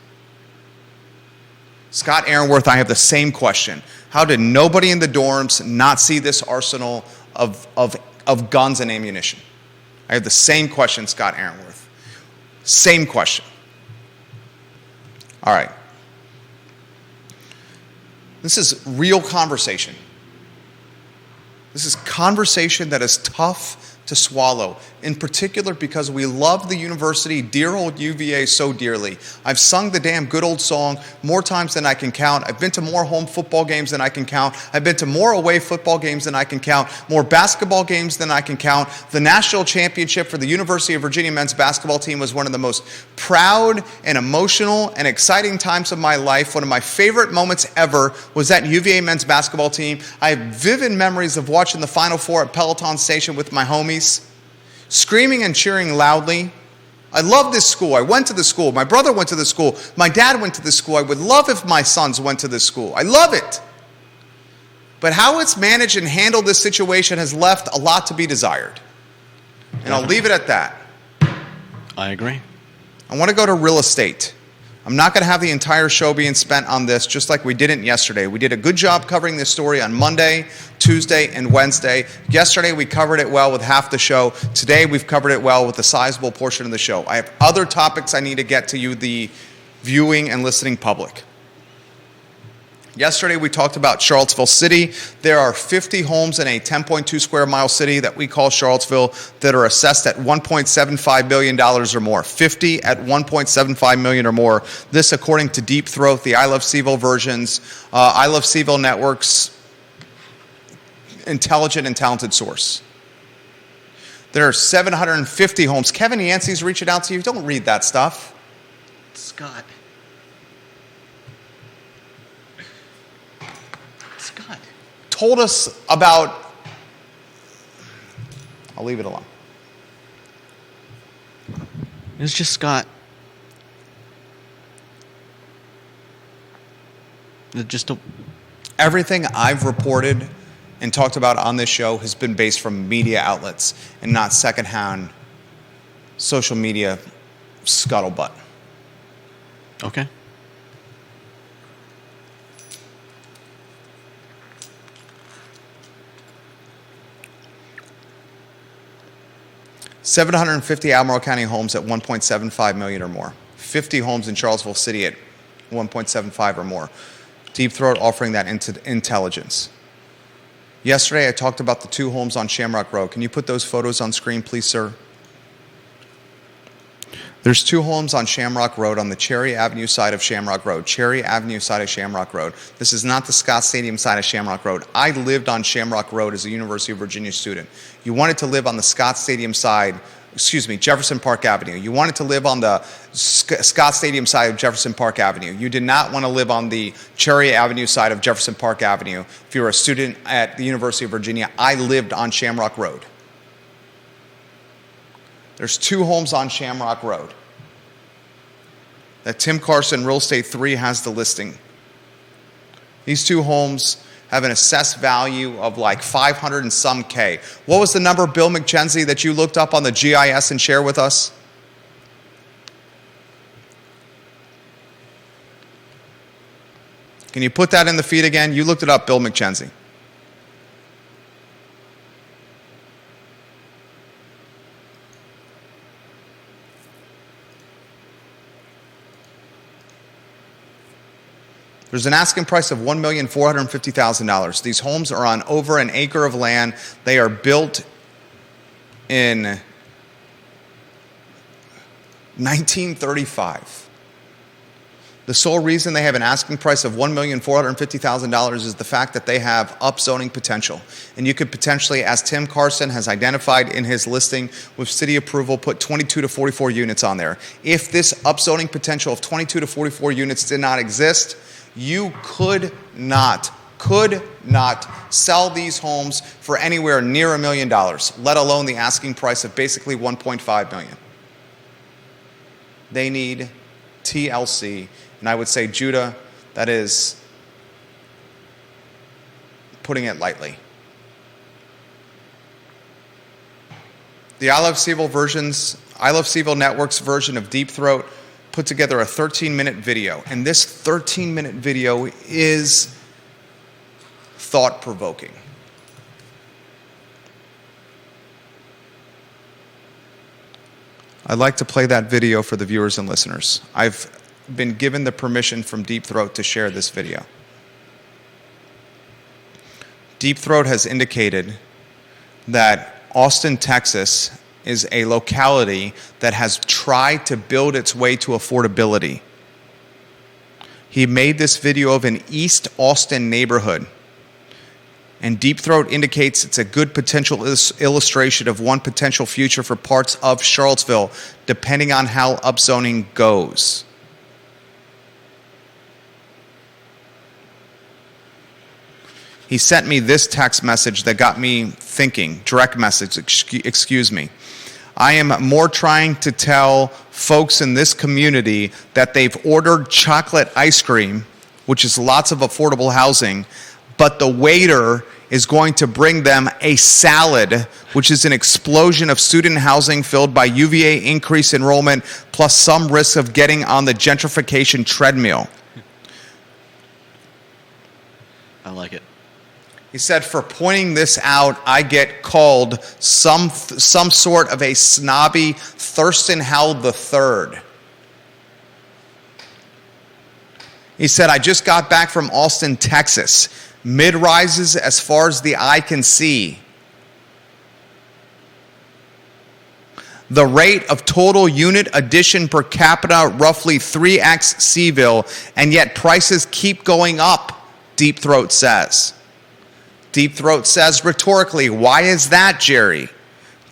Scott Aaronworth, I have the same question. How did nobody in the dorms not see this arsenal of guns and ammunition? I have the same question, Scott Aaronworth. Same question. All right. This is real conversation. This is conversation that is tough to swallow, in particular because we love the university, dear old UVA, so dearly. I've sung the damn good old song more times than I can count. I've been to more home football games than I can count. I've been to more away football games than I can count, more basketball games than I can count. The national championship for the University of Virginia men's basketball team was one of the most proud and emotional and exciting times of my life. One of my favorite moments ever was that UVA men's basketball team. I have vivid memories of watching the Final Four at Peloton Station with my homies, screaming and cheering loudly. I love this school. I went to the school. My brother went to the school. My dad went to the school. I would love if my sons went to this school. I love it. But how it's managed and handled this situation has left a lot to be desired. And I'll leave it at that. I agree. I want to go to real estate. I'm not going to have the entire show being spent on this, just like we didn't yesterday. We did a good job covering this story on Monday, Tuesday, and Wednesday. Yesterday, we covered it well with half the show. Today, we've covered it well with a sizable portion of the show. I have other topics I need to get to you, the viewing and listening public. Yesterday, we talked about Charlottesville City. There are 50 homes in a 10.2 square mile city that we call Charlottesville that are assessed at $1.75 million or more. 50 at $1.75 million or more. This, according to Deep Throat, the I Love CVille versions, I Love CVille Network's intelligent and talented source. There are 750 homes. Kevin Yancey's reaching out to you. Don't read that stuff. Scott. Told us about, I'll leave it alone. It's just Scott. Everything I've reported and talked about on this show has been based from media outlets and not secondhand social media scuttlebutt. Okay. $750 Albemarle County homes at $1.75 million or more. 50 homes in Charlottesville City at $1.75 or more. Deep Throat offering that intelligence. Yesterday, I talked about the 2 homes on Shamrock Road. Can you put those photos on screen, please, sir? There's 2 homes on Shamrock Road on the Cherry Avenue side of Shamrock Road. Cherry Avenue side of Shamrock Road. This is not the Scott Stadium side of Shamrock Road. I lived on Shamrock Road as a University of Virginia student. You wanted to live on the Scott Stadium side, Jefferson Park Avenue. You wanted to live on the Scott Stadium side of Jefferson Park Avenue. You did not want to live on the Cherry Avenue side of Jefferson Park Avenue. If you were a student at the University of Virginia, I lived on Shamrock Road. There's 2 homes on Shamrock Road that Tim Carson Real Estate 3 has the listing. These 2 homes have an assessed value of like 500 and some K. What was the number, Bill McKenzie, that you looked up on the GIS and share with us? Can you put that in the feed again? You looked it up, Bill McKenzie. There's an asking price of $1,450,000. These homes are on over an acre of land. They are built in 1935. The sole reason they have an asking price of $1,450,000 is the fact that they have upzoning potential. And you could potentially, as Tim Carson has identified in his listing with city approval, put 22 to 44 units on there. If this upzoning potential of 22 to 44 units did not exist, you could not sell these homes for anywhere near $1 million, let alone the asking price of basically $1.5 million. They need TLC, and I would say, Judah, that is putting it lightly. The I Love CVille Network's version of Deep Throat put together a 13-minute video, and this 13-minute video is thought-provoking. I'd like to play that video for the viewers and listeners. I've been given the permission from Deep Throat to share this video. Deep Throat has indicated that Austin, Texas is a locality that has tried to build its way to affordability. He made this video of an East Austin neighborhood, and Deep Throat indicates it's a good potential illustration of one potential future for parts of Charlottesville, depending on how upzoning goes. He sent me this text message that got me thinking, direct message, excuse me. I am more trying to tell folks in this community that they've ordered chocolate ice cream, which is lots of affordable housing, but the waiter is going to bring them a salad, which is an explosion of student housing filled by UVA increased enrollment, plus some risk of getting on the gentrification treadmill. I like it. He said, for pointing this out, I get called some sort of a snobby Thurston Howell III. He said, I just got back from Austin, Texas. Mid-rises as far as the eye can see. The rate of total unit addition per capita roughly 3x CVille, and yet prices keep going up, Deep Throat says. Deep Throat says rhetorically, why is that, Jerry?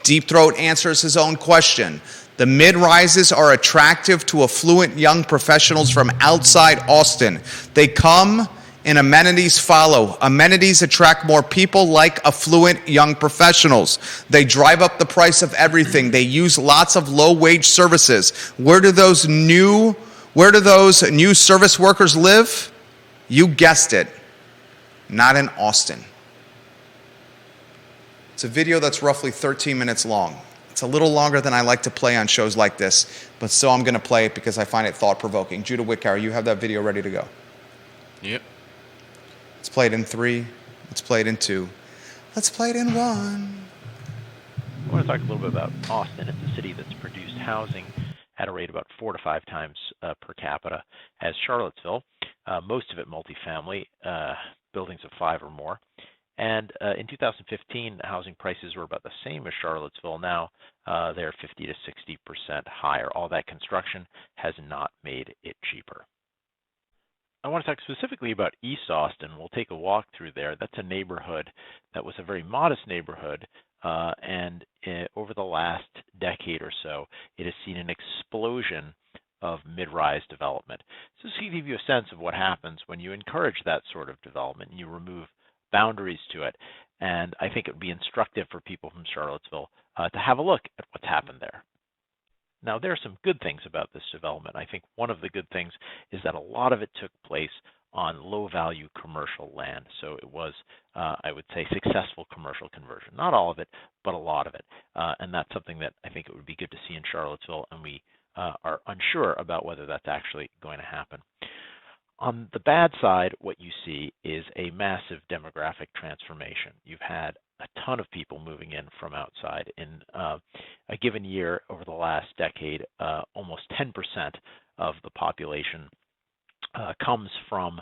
Deep Throat answers his own question. The mid-rises are attractive to affluent young professionals from outside Austin. They come and amenities follow. Amenities attract more people like affluent young professionals. They drive up the price of everything. They use lots of low-wage services. Where do those new service workers live? You guessed it. Not in Austin. It's a video that's roughly 13 minutes long. It's a little longer than I like to play on shows like this, but still I'm going to play it because I find it thought-provoking. Judah Whitcar, you have that video ready to go. Yep. Let's play it in 3. Let's play it in 2. Let's play it in 1. I want to talk a little bit about Austin. It's a city that's produced housing at a rate about 4 to 5 times per capita as Charlottesville, most of it multifamily, buildings of 5 or more. And in 2015, housing prices were about the same as Charlottesville. Now they're 50 to 60% higher. All that construction has not made it cheaper. I want to talk specifically about East Austin. We'll take a walk through there. That's a neighborhood that was a very modest neighborhood, and over the last decade or so, it has seen an explosion of mid-rise development. So to give you a sense of what happens when you encourage that sort of development and you remove boundaries to it. And I think it would be instructive for people from Charlottesville to have a look at what's happened there. Now, there are some good things about this development. I think one of the good things is that a lot of it took place on low-value commercial land. So it was, I would say, successful commercial conversion. Not all of it, but a lot of it. And that's something that I think it would be good to see in Charlottesville, and we are unsure about whether that's actually going to happen. On the bad side, what you see is a massive demographic transformation. You've had a ton of people moving in from outside. In a given year over the last decade, almost 10% of the population comes from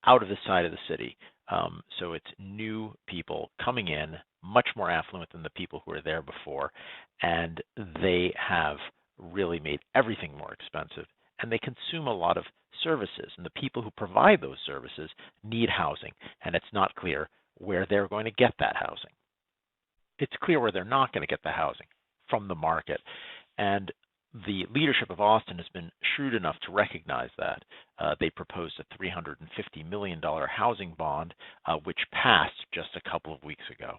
out of the side of the city. So it's new people coming in, much more affluent than the people who were there before, and they have really made everything more expensive, and they consume a lot of services, and the people who provide those services need housing, and it's not clear where they're going to get that housing. It's clear where they're not going to get the housing, from the market. And the leadership of Austin has been shrewd enough to recognize that. They proposed a $350 million housing bond, which passed just a couple of weeks ago.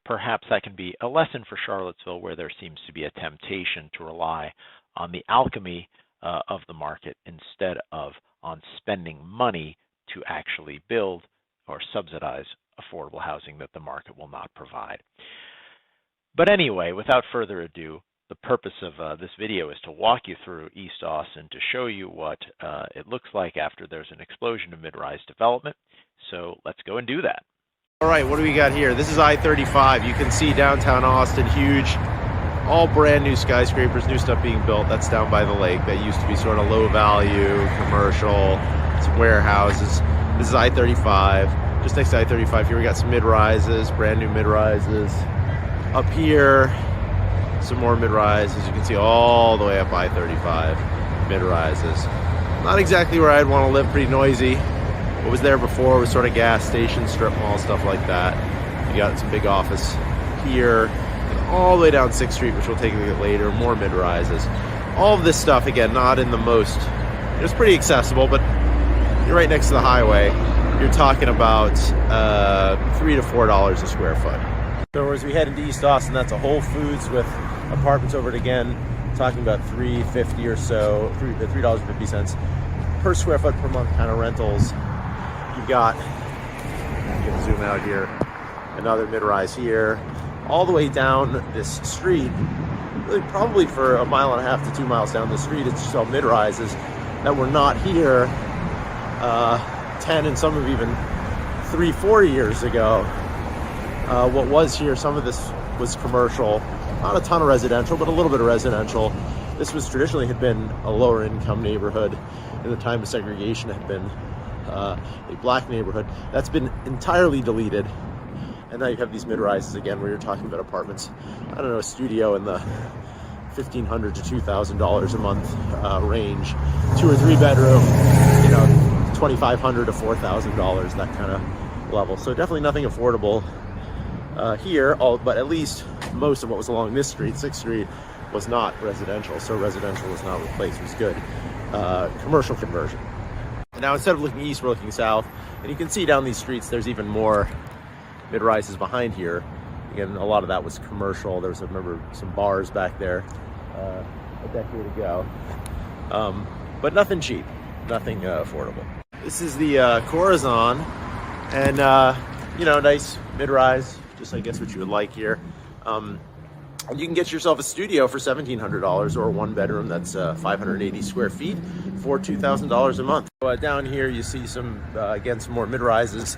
Perhaps that can be a lesson for Charlottesville, where there seems to be a temptation to rely on the alchemy of the market instead of on spending money to actually build or subsidize affordable housing that the market will not provide. But anyway, without further ado, the purpose of this video is to walk you through East Austin to show you what it looks like after there's an explosion of mid-rise development. So let's go and do that. All right, what do we got here? This is I-35. You can see downtown Austin, huge, all brand new skyscrapers, new stuff being built. That's down by the lake. That used to be sort of low value, commercial, some warehouses. This is I-35. Just next to I-35 here, we got some mid-rises, brand new mid-rises. Up here, some more mid-rises. You can see all the way up I-35, mid-rises. Not exactly where I'd want to live, pretty noisy. What was there before was sort of gas station, strip mall, stuff like that. You got some big office here, and all the way down 6th Street, which we'll take a look at later, more mid-rises. All of this stuff, again, not in the most, it's pretty accessible, but you're right next to the highway. You're talking about $3 to $4 a square foot. So as we head into East Austin, that's a Whole Foods with apartments over it again, talking about $3.50 or so, $3.50 per square foot per month kind of rentals. You've got, you can zoom out here, another mid-rise here, all the way down this street, really probably for a mile and a half to 2 miles down the street, it's just all mid-rises that were not here 10 and some of even 3-4 years ago. What was here, some of this was commercial, not a ton of residential, but a little bit of residential. This was traditionally had been a lower income neighborhood. In the time of segregation, had been a black neighborhood. That's been entirely deleted. And now you have these mid-rises again, where you're talking about apartments. I don't know, a studio in the $1,500 to $2,000 a month range, 2 or 3 bedroom, $2,500 to $4,000, that kind of level. So definitely nothing affordable here, but at least most of what was along this street, 6th Street, was not residential. So residential was not replaced, it was good. Commercial conversion. And now instead of looking east, we're looking south, and you can see down these streets there's even more mid-rises behind here. Again, a lot of that was commercial. There was, I remember, some bars back there a decade ago, but nothing cheap, nothing affordable. This is the Corazon, and nice mid-rise, just I guess what you would like here. And you can get yourself a studio for $1,700 or a 1 bedroom that's 580 square feet for $2,000 a month. Down here you see some, again, some more mid-rises.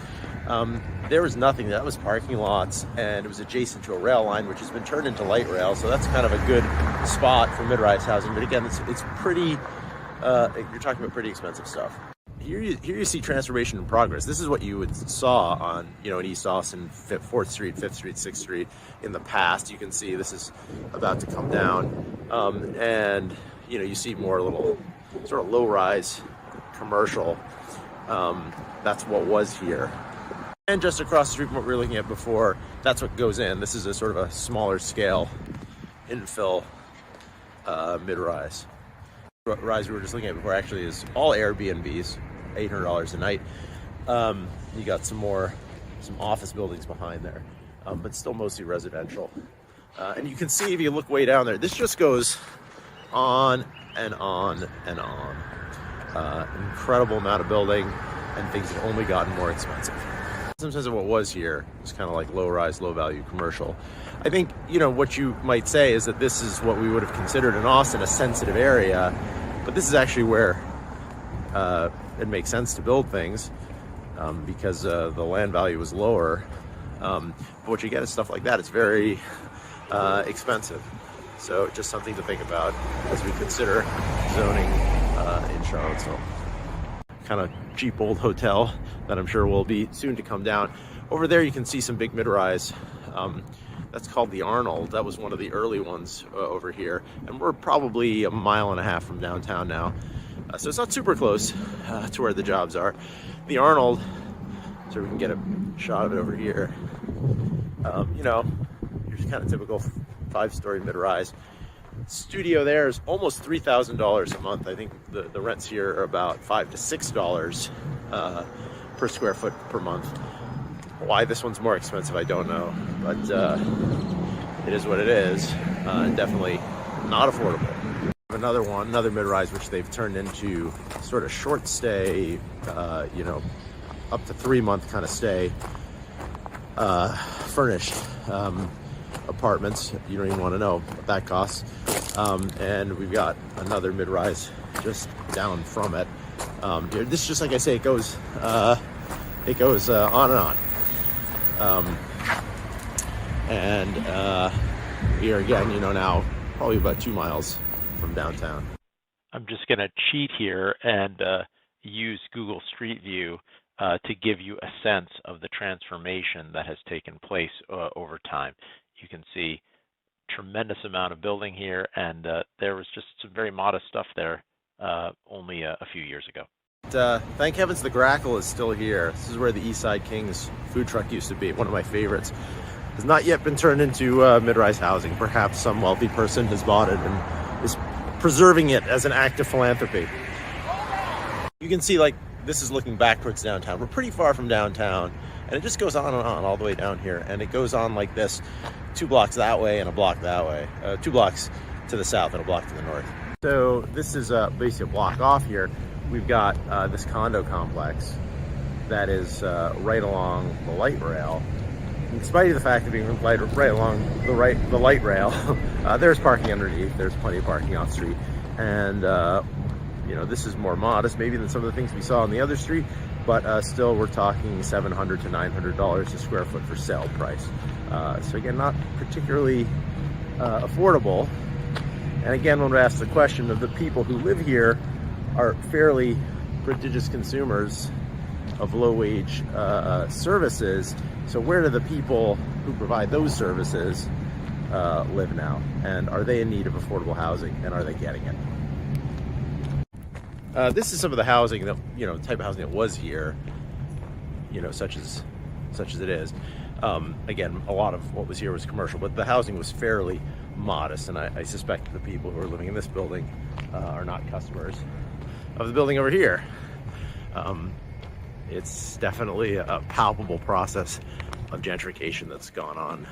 There was nothing, that was parking lots, and it was adjacent to a rail line which has been turned into light rail, so that's kind of a good spot for mid-rise housing. But again, it's pretty, you're talking about pretty expensive stuff. here you see transformation in progress. This is what you would saw on, in East Austin, 4th Street, 5th Street, 6th Street in the past. You can see this is about to come down. And, you see more little sort of low-rise commercial. That's what was here. And just across the street from what we were looking at before, that's what goes in. This is a sort of a smaller scale infill mid-rise. Rise we were just looking at before actually is all Airbnbs, $800 a night. You got some office buildings behind there, but still mostly residential. And you can see if you look way down there, this just goes on and on and on. Incredible amount of building, and things have only gotten more expensive. Sometimes what was here was kind of like low-rise, low-value commercial. I think, what you might say is that this is what we would have considered in Austin a sensitive area, but this is actually where it makes sense to build things because the land value is lower. But what you get is stuff like that. It's very expensive. So just something to think about as we consider zoning in Charlottesville. Kind of cheap old hotel that I'm sure will be soon to come down. Over there you can see some big mid-rise. That's called the Arnold. That was one of the early ones over here. And we're probably 1.5 miles from downtown now. So it's not super close to where the jobs are. The Arnold, so we can get a shot of it over here. Your kind of typical 5-story mid-rise. Studio there is almost $3,000 a month. I think the rents here are about $5 to $6 per square foot per month. Why this one's more expensive, I don't know, but it is what it is, and definitely not affordable. Another mid-rise which they've turned into sort of short stay, up to 3-month kind of stay, furnished apartments. You don't even want to know what that costs. And we've got another mid-rise just down from it. This, just like I say, it goes on and on. We are again, now probably about 2 miles from downtown. I'm just going to cheat here and use Google Street View to give you a sense of the transformation that has taken place over time. You can see tremendous amount of building here, and there was just some very modest stuff there only a few years ago. Thank heavens the Grackle is still here. This is where the Eastside Kings food truck used to be, one of my favorites. Has not yet been turned into mid-rise housing. Perhaps some wealthy person has bought it and is preserving it as an act of philanthropy. You can see, this is looking back towards downtown. We're pretty far from downtown, and it just goes on and on all the way down here, and it goes on like this, 2 blocks that way and a block that way, 2 blocks to the south and a block to the north. So this is basically a block off here. We've got this condo complex that is right along the light rail. In spite of the fact of being right along the light rail, there's parking underneath. There's plenty of parking off street, and this is more modest maybe than some of the things we saw on the other street, but still we're talking $700 to $900 a square foot for sale price. So again, not particularly affordable. And again, when we ask the question of the people who live here are fairly prodigious consumers of low-wage services. So where do the people who provide those services live now? And are they in need of affordable housing, and are they getting it? This is some of the housing that, type of housing that was here, such as it is. Again, a lot of what was here was commercial, but the housing was fairly modest, and I suspect the people who are living in this building are not customers of the building over here. It's definitely a palpable process of gentrification that's gone on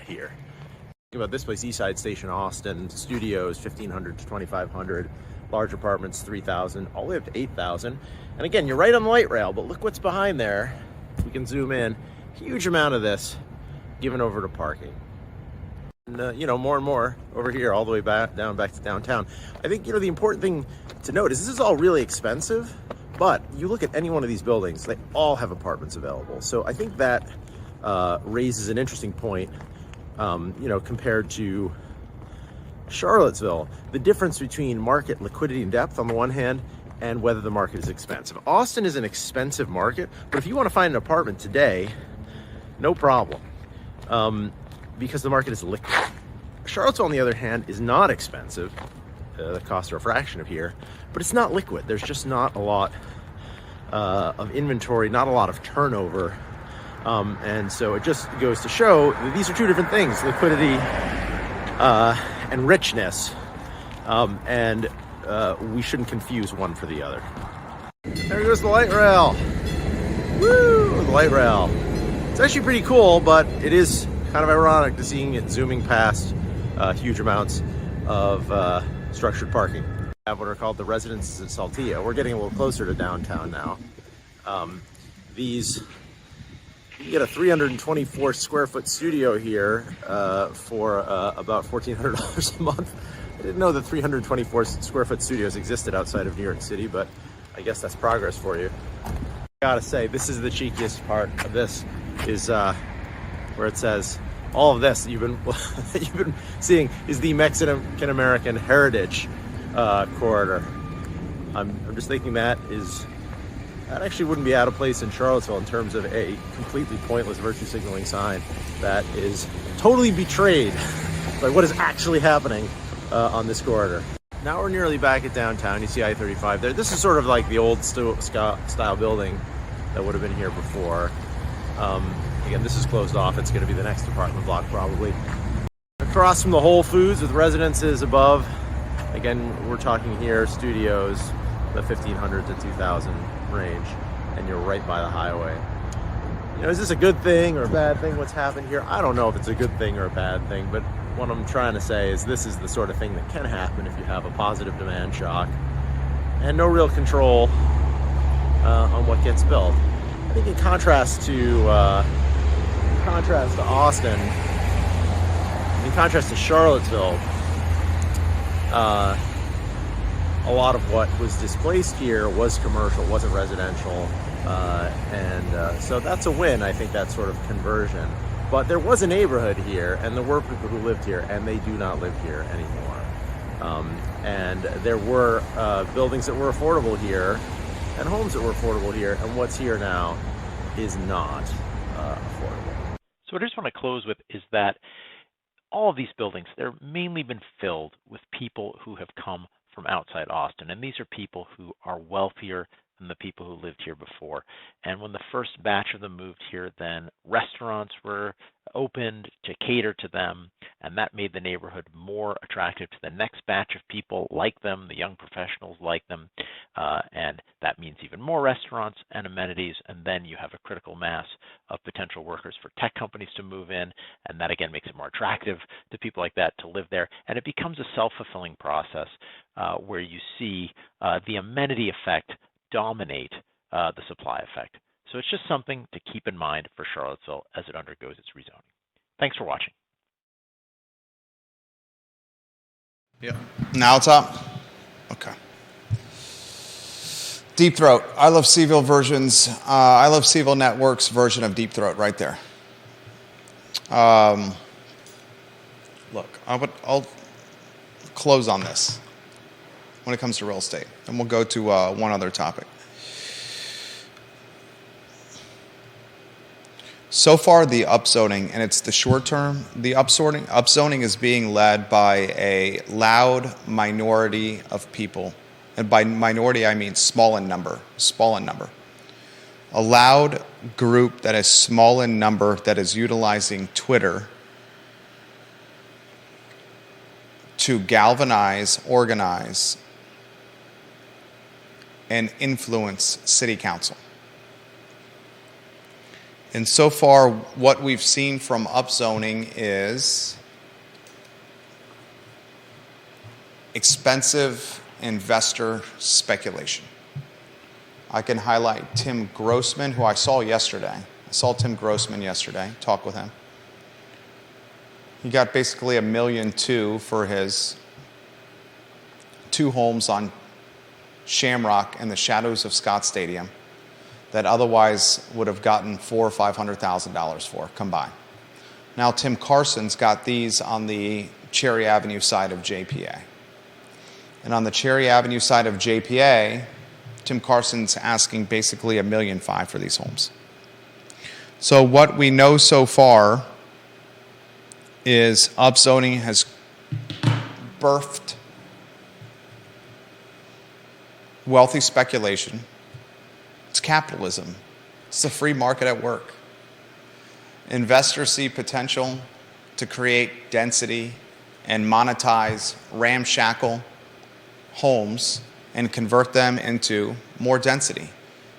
here. Think about this place, Eastside Station, Austin, studios, 1,500 to 2,500, large apartments, 3,000, all the way up to 8,000. And again, you're right on the light rail, but look what's behind there. We can zoom in. Huge amount of this given over to parking. And, more and more over here, all the way back to downtown. I think, the important thing to note is this is all really expensive, but you look at any one of these buildings, they all have apartments available. So I think that raises an interesting point, compared to Charlottesville. The difference between market liquidity and depth on the one hand, and whether the market is expensive. Austin is an expensive market, but if you want to find an apartment today, no problem, because the market is liquid. Charlottesville, on the other hand, is not expensive. The costs are a fraction of here, but it's not liquid. There's just not a lot of inventory, not a lot of turnover. And so it just goes to show that these are two different things, liquidity and richness. And we shouldn't confuse one for the other. There goes the light rail. Woo, the light rail. It's actually pretty cool, but it is kind of ironic to seeing it zooming past huge amounts of structured parking. We have what are called the residences at Saltillo. We're getting a little closer to downtown now. You get a 324 square foot studio here for about $1,400 a month. I didn't know that 324 square foot studios existed outside of New York City, but I guess that's progress for you. I gotta say, this is the cheekiest part of this, is where it says all of this that you've been seeing is the Mexican American Heritage Corridor. I'm just thinking that actually wouldn't be out of place in Charlottesville in terms of a completely pointless virtue signaling sign that is totally betrayed by what is actually happening on this corridor. Now we're nearly back at downtown. You see I-35 there. This is sort of like the old style building that would have been here before. Again, this is closed off. It's going to be the next apartment block probably. Across from the Whole Foods with residences above. Again, we're talking here studios, the 1,500 to 2,000 range, and you're right by the highway. You know, is this a good thing or a bad thing, what's happened here? I don't know if it's a good thing or a bad thing, but what I'm trying to say is this is the sort of thing that can happen if you have a positive demand shock and no real control on what gets built. I think in contrast to Austin, in contrast to Charlottesville, a lot of what was displaced here was commercial, wasn't residential, and so that's a win, I think, that sort of conversion. But there was a neighborhood here, and there were people who lived here, and they do not live here anymore. And there were buildings that were affordable here, and homes that were affordable here, and what's here now is not affordable. So what I just want to close with is that all of these buildings, they're mainly been filled with people who have come from outside Austin, and these are people who are wealthier than the people who lived here before. And when the first batch of them moved here, then restaurants were opened to cater to them, and that made the neighborhood more attractive to the next batch of people like them, the young professionals like them, and that means even more restaurants and amenities, and then you have a critical mass of potential workers for tech companies to move in, and that again makes it more attractive to people like that to live there, and it becomes a self-fulfilling process where you see the amenity effect dominate the supply effect. So it's just something to keep in mind for Charlottesville as it undergoes its rezoning. Thanks for watching. Yeah. Now it's up. Okay. Deep Throat. I Love CVille versions. I Love CVille Network's version of Deep Throat right there. Look, I'll close on this when it comes to real estate, and we'll go to one other topic. So far, the upzoning, and it's the short term, the upzoning is being led by a loud minority of people. And by minority, I mean small in number. A loud group that is small in number that is utilizing Twitter to galvanize, organize, and influence city council. And so far, what we've seen from upzoning is expensive investor speculation. I can highlight Tim Grossman, who I saw yesterday. I saw Tim Grossman yesterday, talk with him. He got basically $1.2 million for his 2 homes on Shamrock in the shadows of Scott Stadium that otherwise would have gotten $400,000 or $500,000 for combined. Now Tim Carson's got these on the Cherry Avenue side of JPA. And on the Cherry Avenue side of JPA, Tim Carson's asking basically $1.5 million for these homes. So what we know so far is upzoning has birthed wealthy speculation. It's capitalism. It's the free market at work. Investors see potential to create density and monetize ramshackle homes and convert them into more density.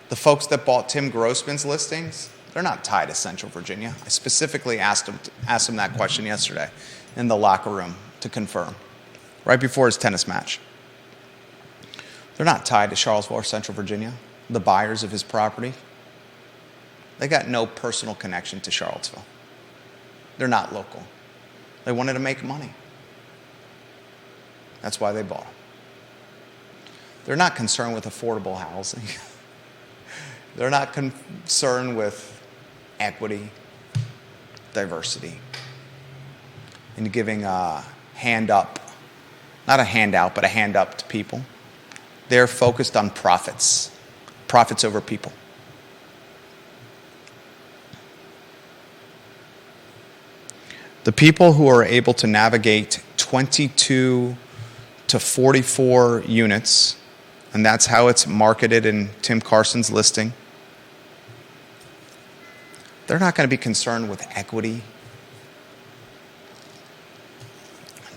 The folks that bought Tim Grossman's listings, they're not tied to Central Virginia. I specifically asked him that question yesterday in the locker room to confirm, right before his tennis match. They're not tied to Charlottesville or Central Virginia, the buyers of his property. They got no personal connection to Charlottesville. They're not local. They wanted to make money. That's why they bought them. They're not concerned with affordable housing. They're not concerned with equity, diversity, and giving a hand up, not a handout, but a hand up to people. They're focused on profits over people. The people who are able to navigate 22 to 44 units, and that's how it's marketed in Tim Carson's listing, they're not going to be concerned with equity,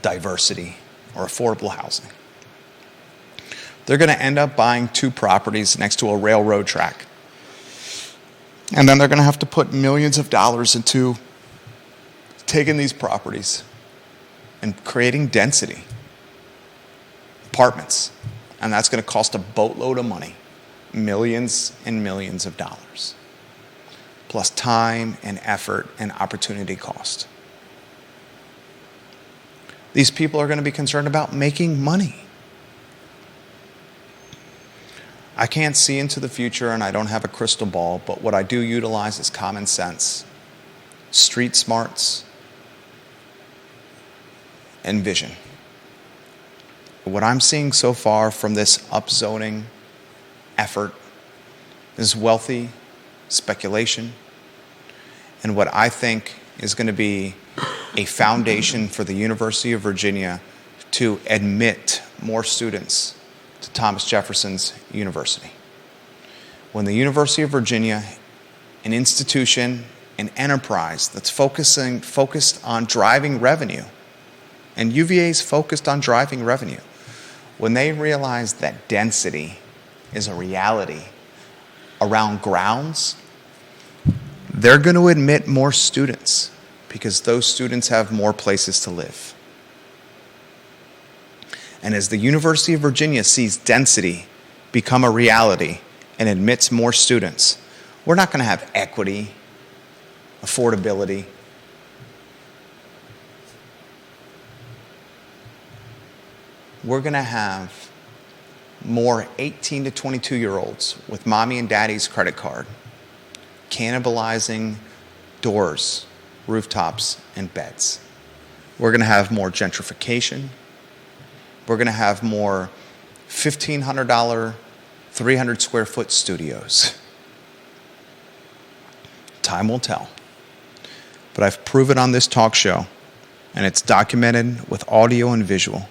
diversity, or affordable housing. They're going to end up buying 2 properties next to a railroad track. And then they're going to have to put millions of dollars into taking these properties and creating density, apartments. And that's going to cost a boatload of money, millions and millions of dollars, plus time and effort and opportunity cost. These people are going to be concerned about making money. I can't see into the future and I don't have a crystal ball, but what I do utilize is common sense, street smarts, and vision. What I'm seeing so far from this upzoning effort is wealthy speculation and what I think is going to be a foundation for the University of Virginia to admit more students to Thomas Jefferson's University. When the University of Virginia, an institution, an enterprise that's focused on driving revenue, and UVA is focused on driving revenue, when they realize that density is a reality around grounds, they're going to admit more students because those students have more places to live. And as the University of Virginia sees density become a reality and admits more students, we're not going to have equity, affordability. We're going to have more 18 to 22-year-olds with mommy and daddy's credit card, cannibalizing doors, rooftops, and beds. We're going to have more gentrification. We're going to have more $1,500, 300 square foot studios. Time will tell. But I've proven on this talk show, and it's documented with audio and visual,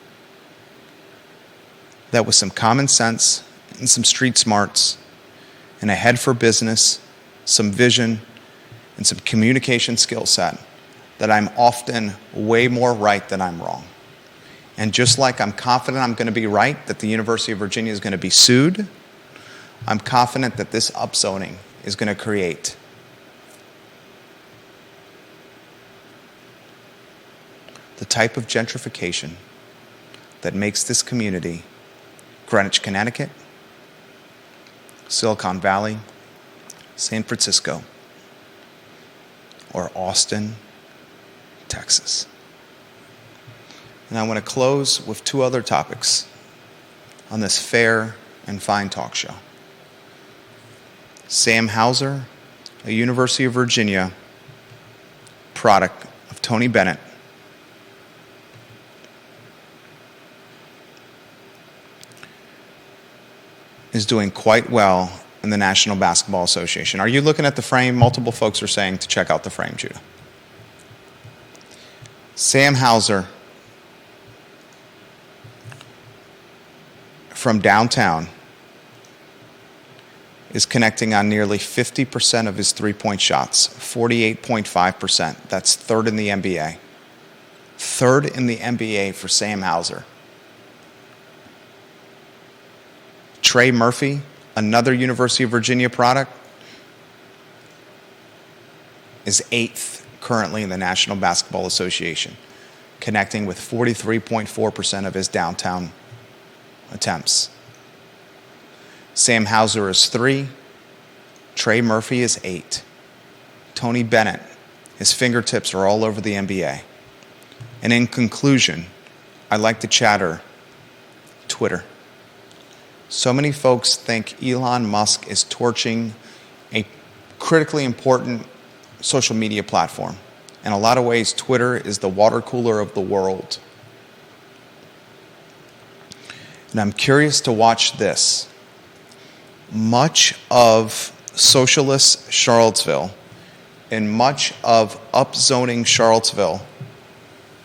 that with some common sense and some street smarts and a head for business, some vision, and some communication skill set, that I'm often way more right than I'm wrong. And just like I'm confident I'm going to be right, that the University of Virginia is going to be sued, I'm confident that this upzoning is going to create the type of gentrification that makes this community, Greenwich, Connecticut, Silicon Valley, San Francisco, or Austin, Texas. And I want to close with 2 other topics on this fair and fine talk show. Sam Hauser, a University of Virginia product of Tony Bennett, is doing quite well in the National Basketball Association. Are you looking at the frame? Multiple folks are saying to check out the frame, Judah. Sam Hauser from downtown is connecting on nearly 50% of his three-point shots, 48.5%. That's third in the NBA. Third in the NBA for Sam Hauser. Trey Murphy, another University of Virginia product, is 8th currently in the National Basketball Association, connecting with 43.4% of his downtown attempts. Sam Hauser is 3. Trey Murphy is 8. Tony Bennett, his fingertips are all over the NBA. And in conclusion, I like to chatter Twitter. So many folks think Elon Musk is torching a critically important social media platform. In a lot of ways, Twitter is the water cooler of the world. And I'm curious to watch this. Much of socialist Charlottesville and much of upzoning Charlottesville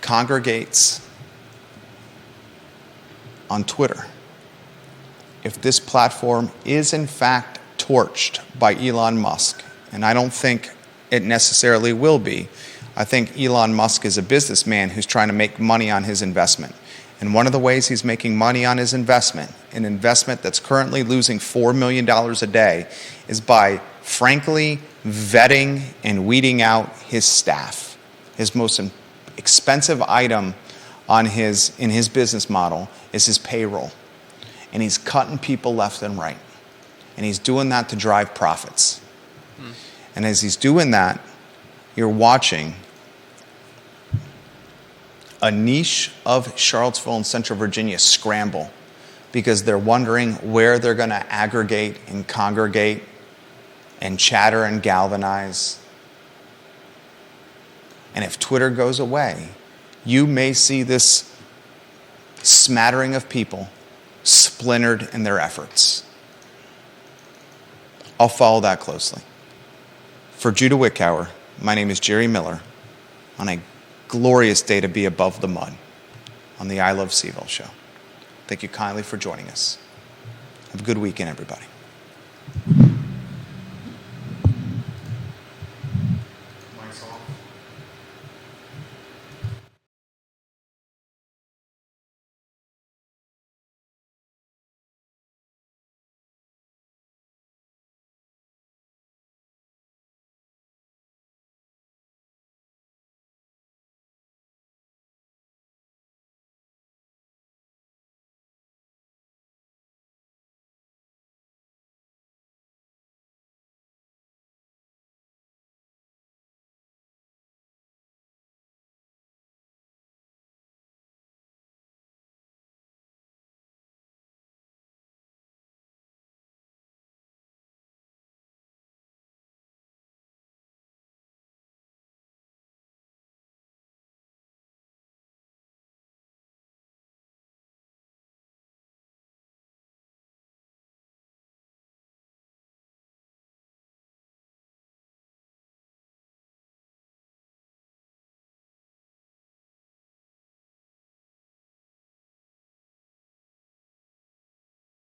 congregates on Twitter. If this platform is in fact torched by Elon Musk, and I don't think it necessarily will be, I think Elon Musk is a businessman who's trying to make money on his investment. And one of the ways he's making money on his investment, an investment that's currently losing $4 million a day, is by frankly vetting and weeding out his staff. His most expensive item in his business model is his payroll. And he's cutting people left and right. And he's doing that to drive profits. And as he's doing that, you're watching a niche of Charlottesville and Central Virginia scramble because they're wondering where they're going to aggregate and congregate and chatter and galvanize. And if Twitter goes away, you may see this smattering of people splintered in their efforts. I'll follow that closely. For Judah Wickower, my name is Jerry Miller, on a glorious day to be above the mud on the I Love CVille Show. Thank you kindly for joining us. Have a good weekend, everybody.